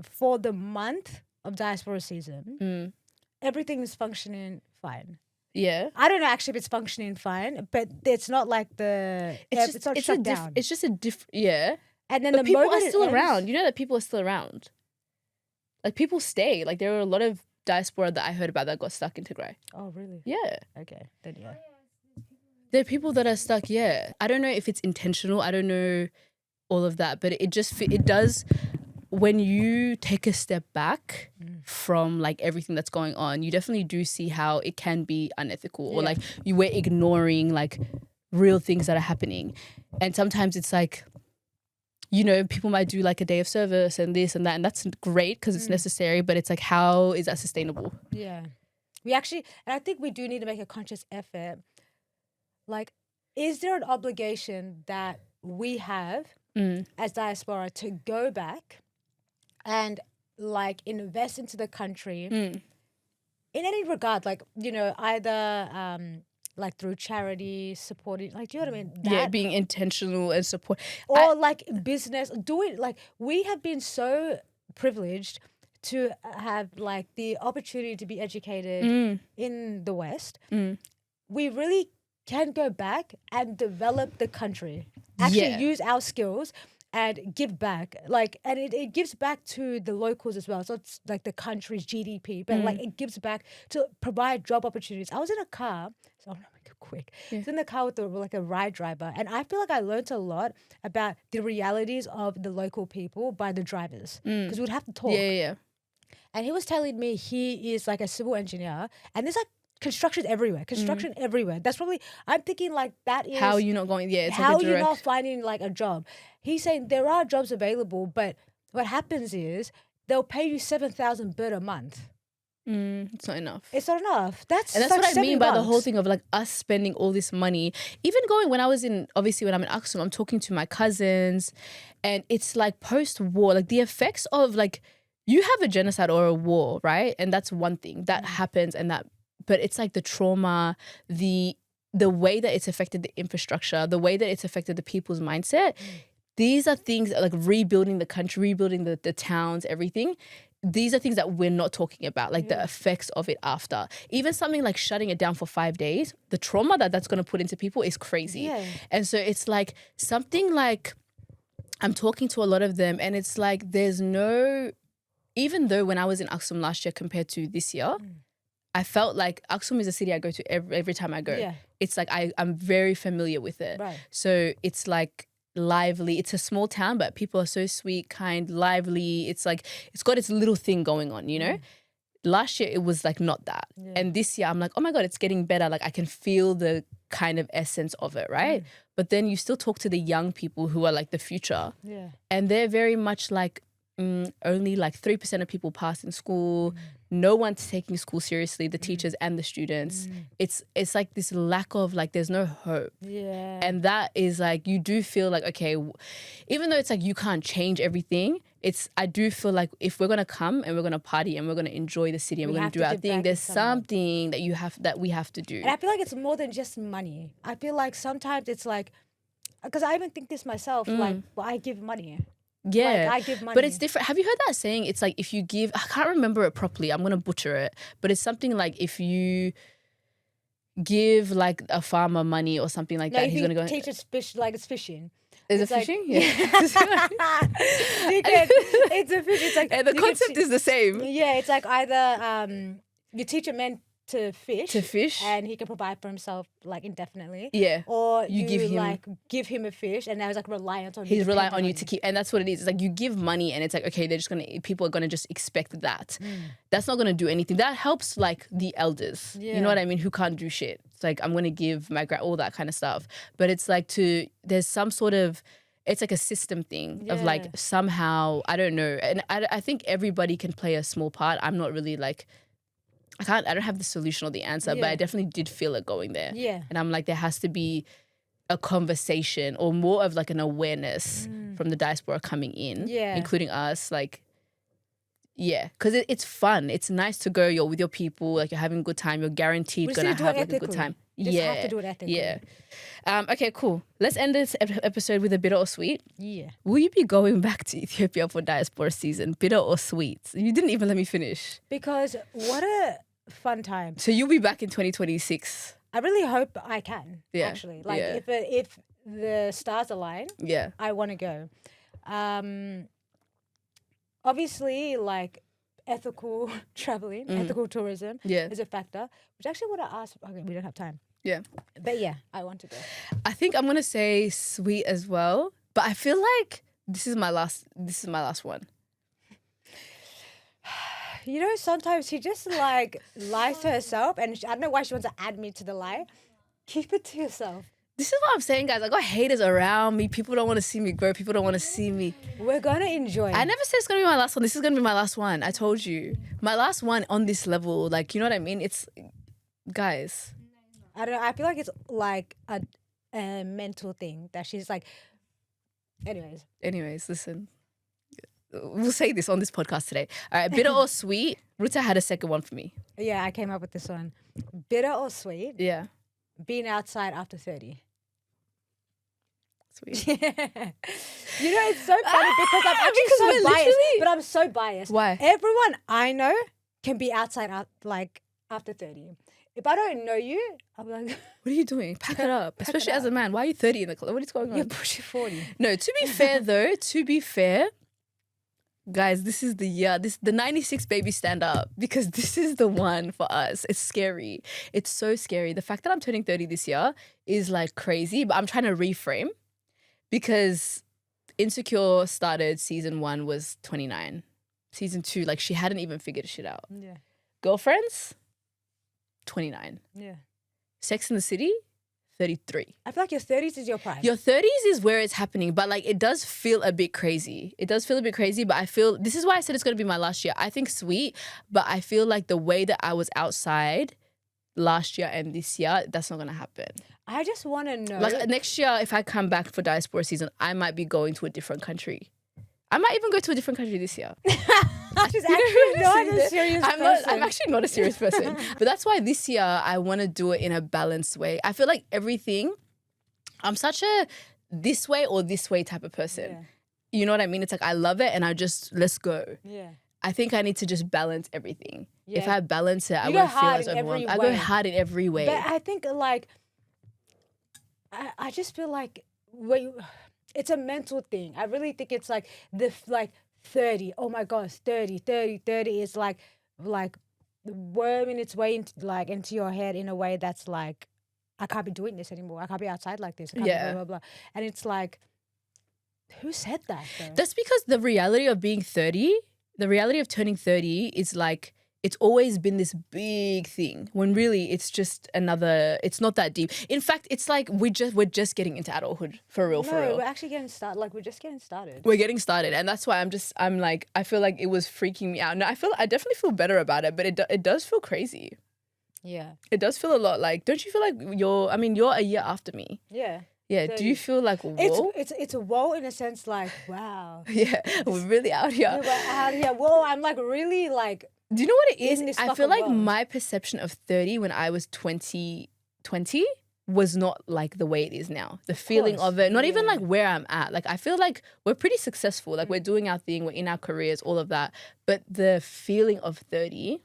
[SPEAKER 2] for the month of diaspora season, everything is functioning fine?
[SPEAKER 1] Yeah.
[SPEAKER 2] I don't know actually if it's functioning fine, but it's not like it's not shut down.
[SPEAKER 1] It's just a different, yeah.
[SPEAKER 2] And then
[SPEAKER 1] but the people are still around. You know that people are still around. Like people stay. Like there were a lot of diaspora that I heard about that got stuck in Tigray.
[SPEAKER 2] Oh, really?
[SPEAKER 1] Yeah.
[SPEAKER 2] Okay, then yeah.
[SPEAKER 1] There are people that are stuck, yeah. I don't know if it's intentional. I don't know all of that, but it does, when you take a step back from like everything that's going on, you definitely do see how it can be unethical or like we're ignoring like real things that are happening. And sometimes it's like, you know, people might do like a day of service and this and that, and that's great because it's necessary, but it's like, how is that sustainable?
[SPEAKER 2] Yeah. We actually, and I think we do need to make a conscious effort. Like, is there an obligation that we have as diaspora to go back and like invest into the country in any regard? Like, you know, either like through charity, supporting, like, do you know what I mean?
[SPEAKER 1] Being intentional and support.
[SPEAKER 2] Or like business, doing, like, we have been so privileged to have like the opportunity to be educated in the West. We really can go back and develop the country, actually use our skills and give back, like, and it gives back to the locals as well. So it's like the country's GDP, but like it gives back to provide job opportunities. I was in a car, so I'm gonna make it quick. I was in the car with like a ride driver, and I feel like I learned a lot about the realities of the local people by the drivers, because we'd have to talk.
[SPEAKER 1] Yeah.
[SPEAKER 2] And he was telling me he is like a civil engineer, and there's like construction everywhere. That's probably, I'm thinking like that is...
[SPEAKER 1] How are you not going... Yeah, it's
[SPEAKER 2] how
[SPEAKER 1] like
[SPEAKER 2] are you not finding like a job? He's saying there are jobs available, but what happens is they'll pay you 7,000 birr a month.
[SPEAKER 1] It's not enough.
[SPEAKER 2] It's not enough. And
[SPEAKER 1] that's like what I mean by the whole thing of like us spending all this money. Even when I'm in Aksum, I'm talking to my cousins, and it's like post-war, like the effects of like, you have a genocide or a war, right? And that's one thing that happens, and that, but it's like the trauma, the way that it's affected the infrastructure, the way that it's affected the people's mindset. These are things like rebuilding the country, rebuilding the towns, everything. These are things that we're not talking about, like the effects of it after. Even something like shutting it down for 5 days, the trauma that's going to put into people is crazy. Yeah. And so it's like something like, I'm talking to a lot of them and it's like there's no, even though when I was in Aksum last year compared to this year, I felt like Aksum is a city I go to every time I go. Yeah. It's like I'm very familiar with it. Right. So it's like lively. It's a small town, but people are so sweet, kind, lively. It's like it's got its little thing going on, you know? Last year it was like not that. Yeah. And this year I'm like, oh my God, it's getting better. Like I can feel the kind of essence of it, right? But then you still talk to the young people who are like the future. Yeah. And they're very much like only like 3% of people pass in school. No one's taking school seriously, the teachers and the students. It's like this lack of like, there's no hope. Yeah. And that is like, you do feel like, okay, even though it's like you can't change everything, I do feel like if we're going to come and we're going to party and we're going to enjoy the city and we're going to do our thing, there's something that we have to do.
[SPEAKER 2] And I feel like it's more than just money. I feel like sometimes it's like, because I even think this myself, like, well, I give money.
[SPEAKER 1] Yeah,
[SPEAKER 2] like I give money.
[SPEAKER 1] But it's different. Have you heard that saying? It's like if you give, I can't remember it properly. I'm going to butcher it. But it's something like if you give like a farmer money or something like that, he's going to go.
[SPEAKER 2] Teach us fish like it's fishing.
[SPEAKER 1] Is it
[SPEAKER 2] like,
[SPEAKER 1] fishing? Yeah.
[SPEAKER 2] It's a fish. It's like
[SPEAKER 1] and the concept is the same.
[SPEAKER 2] Yeah, it's like either you teach a man to fish and he can provide for himself like indefinitely, or you give him a fish and now he's like reliant on you.
[SPEAKER 1] He's reliant on you to keep, and that's what it is. It's like you give money and it's like, okay, people are gonna just expect that. That's not gonna do anything. That helps like the elders, you know what I mean, who can't do shit. It's like I'm gonna give my all that kind of stuff, but it's like there's some sort of, it's like a system thing of like somehow, I don't know, and I think everybody can play a small part. I'm not really like, I don't have the solution or the answer, but I definitely did feel it going there. Yeah. And I'm like, there has to be a conversation or more of like an awareness from the diaspora coming in, including us. Like, because it's fun. It's nice to go, you're with your people, like you're having a good time. You're guaranteed going to have like a good time.
[SPEAKER 2] You just have to do it ethically.
[SPEAKER 1] Yeah. Okay, cool. Let's end this episode with a bitter or sweet.
[SPEAKER 2] Yeah.
[SPEAKER 1] Will you be going back to Ethiopia for diaspora season? Bitter or sweet? You didn't even let me finish.
[SPEAKER 2] Because what a fun time.
[SPEAKER 1] So you'll be back in 2026.
[SPEAKER 2] I really hope I can, actually. Like if the stars align, I want to go. Obviously, like ethical traveling, ethical tourism is a factor, which actually what I asked, okay, we don't have time.
[SPEAKER 1] Yeah.
[SPEAKER 2] But yeah, I want to go.
[SPEAKER 1] I think I'm going to say sweet as well, but I feel like this is my last one.
[SPEAKER 2] You know, sometimes she just like lies to herself, and I don't know why she wants to add me to the lie. Keep it to yourself.
[SPEAKER 1] This is what I'm saying, guys. I got haters around me. People don't want to see me grow. People don't want to see me.
[SPEAKER 2] We're going to enjoy.
[SPEAKER 1] I never said it's going to be my last one. This is going to be my last one. I told you. My last one on this level. Like, you know what I mean? It's, guys.
[SPEAKER 2] I don't know. I feel like it's like a mental thing that she's like,
[SPEAKER 1] Anyways, listen. We'll say this on this podcast today. All right, bitter or sweet? Ruta had a second one for me.
[SPEAKER 2] Yeah, I came up with this one. Bitter or sweet?
[SPEAKER 1] Yeah.
[SPEAKER 2] Being outside after 30.
[SPEAKER 1] Sweet.
[SPEAKER 2] Yeah. You know, it's so funny because I'm actually so biased. But I'm so biased.
[SPEAKER 1] Why?
[SPEAKER 2] Everyone I know can be outside like after 30. If I don't know you, I'm like,
[SPEAKER 1] what are you doing? Pack it up. Especially as a man. Why are you 30 in the club? What is going on?
[SPEAKER 2] You're pushing 40.
[SPEAKER 1] No, to be fair though, guys, this is the year. The 96 baby, stand up, because this is the one for us. It's scary. It's so scary. The fact that I'm turning 30 this year is like crazy, but I'm trying to reframe because Insecure started, season 1 was 29. Season 2, like she hadn't even figured shit out.
[SPEAKER 2] Yeah.
[SPEAKER 1] Girlfriends, 29.
[SPEAKER 2] Yeah.
[SPEAKER 1] Sex in the City, 33.
[SPEAKER 2] I feel like your 30s is your prime.
[SPEAKER 1] Your 30s is where it's happening, but like it does feel a bit crazy. It does feel a bit crazy, but I feel, this is why I said it's going to be my last year. I think sweet, but I feel like the way that I was outside last year and this year, that's not going to happen.
[SPEAKER 2] I just want to know.
[SPEAKER 1] Like next year, if I come back for diaspora season, I might be going to a different country. I might even go to a different country this year.
[SPEAKER 2] She's actually not a serious person.
[SPEAKER 1] I'm actually not a serious person. But that's why this year I want to do it in a balanced way. I feel like everything, I'm such a this way or this way type of person.
[SPEAKER 2] Yeah.
[SPEAKER 1] You know what I mean? It's like I love it and I just, let's go.
[SPEAKER 2] Yeah.
[SPEAKER 1] I think I need to just balance everything.
[SPEAKER 2] Yeah.
[SPEAKER 1] If I balance it, I won't feel as overwhelmed. I go hard in every way.
[SPEAKER 2] But I think like, I just feel like it's a mental thing. I really think it's like 30. Oh my gosh, 30 is like worming its way into your head in a way that's like, I can't be doing this anymore. I can't be outside like this. I can't be blah, blah, blah. And it's like, who said that though?
[SPEAKER 1] That's because the reality of being 30, the reality of turning 30 is like, it's always been this big thing when really it's just it's not that deep. In fact, it's like we're just getting into adulthood for real.
[SPEAKER 2] No, we're actually getting started. Like we're just getting started.
[SPEAKER 1] We're getting started. And that's why I'm like, I feel like it was freaking me out. No, I definitely feel better about it, but it does feel crazy.
[SPEAKER 2] Yeah.
[SPEAKER 1] It does feel a lot like, don't you feel like you're a year after me?
[SPEAKER 2] Yeah.
[SPEAKER 1] Yeah, do you feel like, whoa?
[SPEAKER 2] It's a whoa in a sense like, wow.
[SPEAKER 1] Yeah, we're really out here.
[SPEAKER 2] We're out here. Whoa, I'm like really like.
[SPEAKER 1] Do you know what it is? I feel like my perception of 30 when I was 20 was not like the way it is now. The feeling of it, not even like where I'm at. Like I feel like we're pretty successful. Like we're doing our thing, we're in our careers, all of that. But the feeling of 30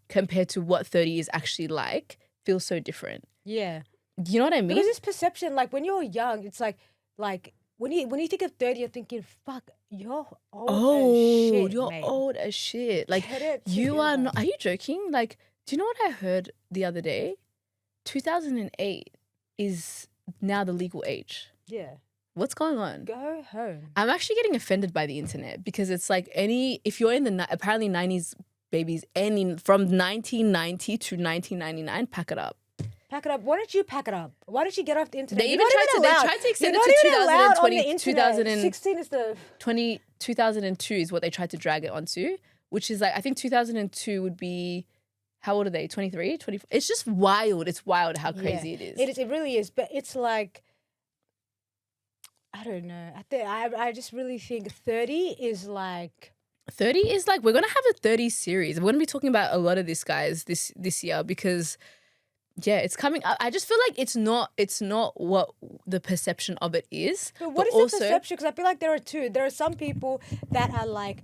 [SPEAKER 1] compared to what 30 is actually like feels so different.
[SPEAKER 2] Yeah.
[SPEAKER 1] Do you know what I mean?
[SPEAKER 2] Because it's perception. Like when you're young, it's like when you think of 30, you're thinking, fuck, you're old as shit,
[SPEAKER 1] you're
[SPEAKER 2] mate.
[SPEAKER 1] old as shit. Like you are not. Are you joking? Like, do you know what I heard the other day? 2008 is now the legal age.
[SPEAKER 2] Yeah.
[SPEAKER 1] What's going on?
[SPEAKER 2] Go home.
[SPEAKER 1] I'm actually getting offended by the internet because it's like if you're in the apparently 90s babies, from 1990 to 1999, pack it up.
[SPEAKER 2] Pack it up. Why don't you pack it up? Why don't you get off the internet?
[SPEAKER 1] They tried to extend it to 2020.
[SPEAKER 2] 2016 is the
[SPEAKER 1] 2002 is what they tried to drag it onto, which is like I think 2002 would be, how old are they? 23, 24. It's just wild. It's wild how crazy it is.
[SPEAKER 2] It is. It really is. But it's like, I don't know. I just really think 30 is like.
[SPEAKER 1] 30 is like, we're gonna have a 30 series. We're gonna be talking about a lot of this, guys, this year because. Yeah, it's coming. I just feel like it's not what the perception of it is.
[SPEAKER 2] But what is the perception? Because I feel like there are two. There are some people that are like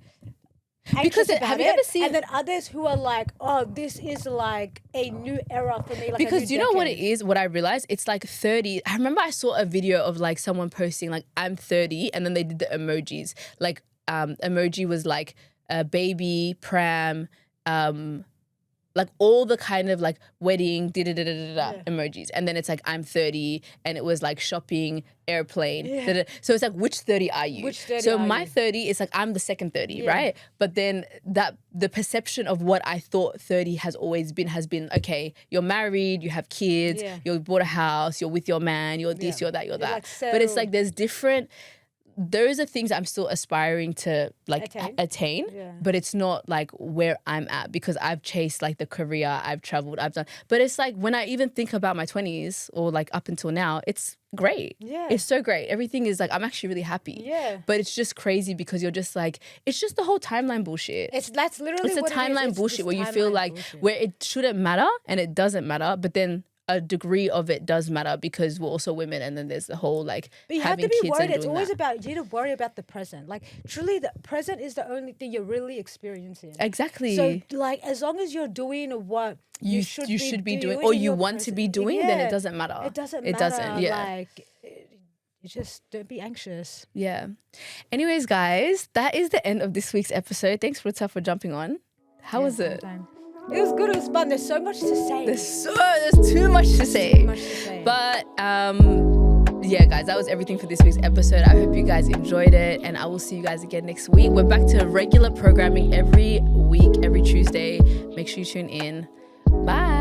[SPEAKER 1] because have you ever seen?
[SPEAKER 2] And then others who are like, oh, this is like a new era for me. Like
[SPEAKER 1] because you know what it is? What I realized, it's like 30. I remember I saw a video of like someone posting like I'm 30, and then they did the emojis. Like emoji was like a baby, pram, like all the kind of like wedding, emojis. And then it's like, I'm 30 and it was like shopping, airplane. So it's like, which 30 are you? So my 30 is like, I'm the second 30, right? But then the perception of what I thought 30 has been, okay, you're married, you have kids, you bought a house, you're with your man, you're this, you're that, you're that. Like but it's like, those are things I'm still aspiring to like attain, but it's not like where I'm at because I've chased like the career, I've traveled, I've done. But it's like when I even think about my 20s or like up until now, it's great. Yeah. It's so great. Everything is like, I'm actually really happy. Yeah. But it's just crazy because you're just like, it's just the whole timeline bullshit.
[SPEAKER 2] That's literally
[SPEAKER 1] what it is. It's a timeline bullshit where you feel like where it shouldn't matter and it doesn't matter, but then a degree of it does matter because we're also women, and then there's the whole like
[SPEAKER 2] but you
[SPEAKER 1] having
[SPEAKER 2] have to be
[SPEAKER 1] kids
[SPEAKER 2] worried.
[SPEAKER 1] And
[SPEAKER 2] it's always about you need to worry about the present. Like truly, the present is the only thing you're really experiencing.
[SPEAKER 1] Exactly.
[SPEAKER 2] So like, as long as you're doing what you should be doing,
[SPEAKER 1] or you want to be doing, then it doesn't matter.
[SPEAKER 2] It doesn't matter. It doesn't. Yeah. Like, you just don't be anxious.
[SPEAKER 1] Yeah. Anyways, guys, that is the end of this week's episode. Thanks, Ruta, for jumping on. How was it?
[SPEAKER 2] It was good. It was fun. There's so much to say.
[SPEAKER 1] There's too much to say. But yeah, guys, that was everything for this week's episode. I hope you guys enjoyed it, and I will see you guys again next week. We're back to regular programming every week, every Tuesday. Make sure you tune in. Bye.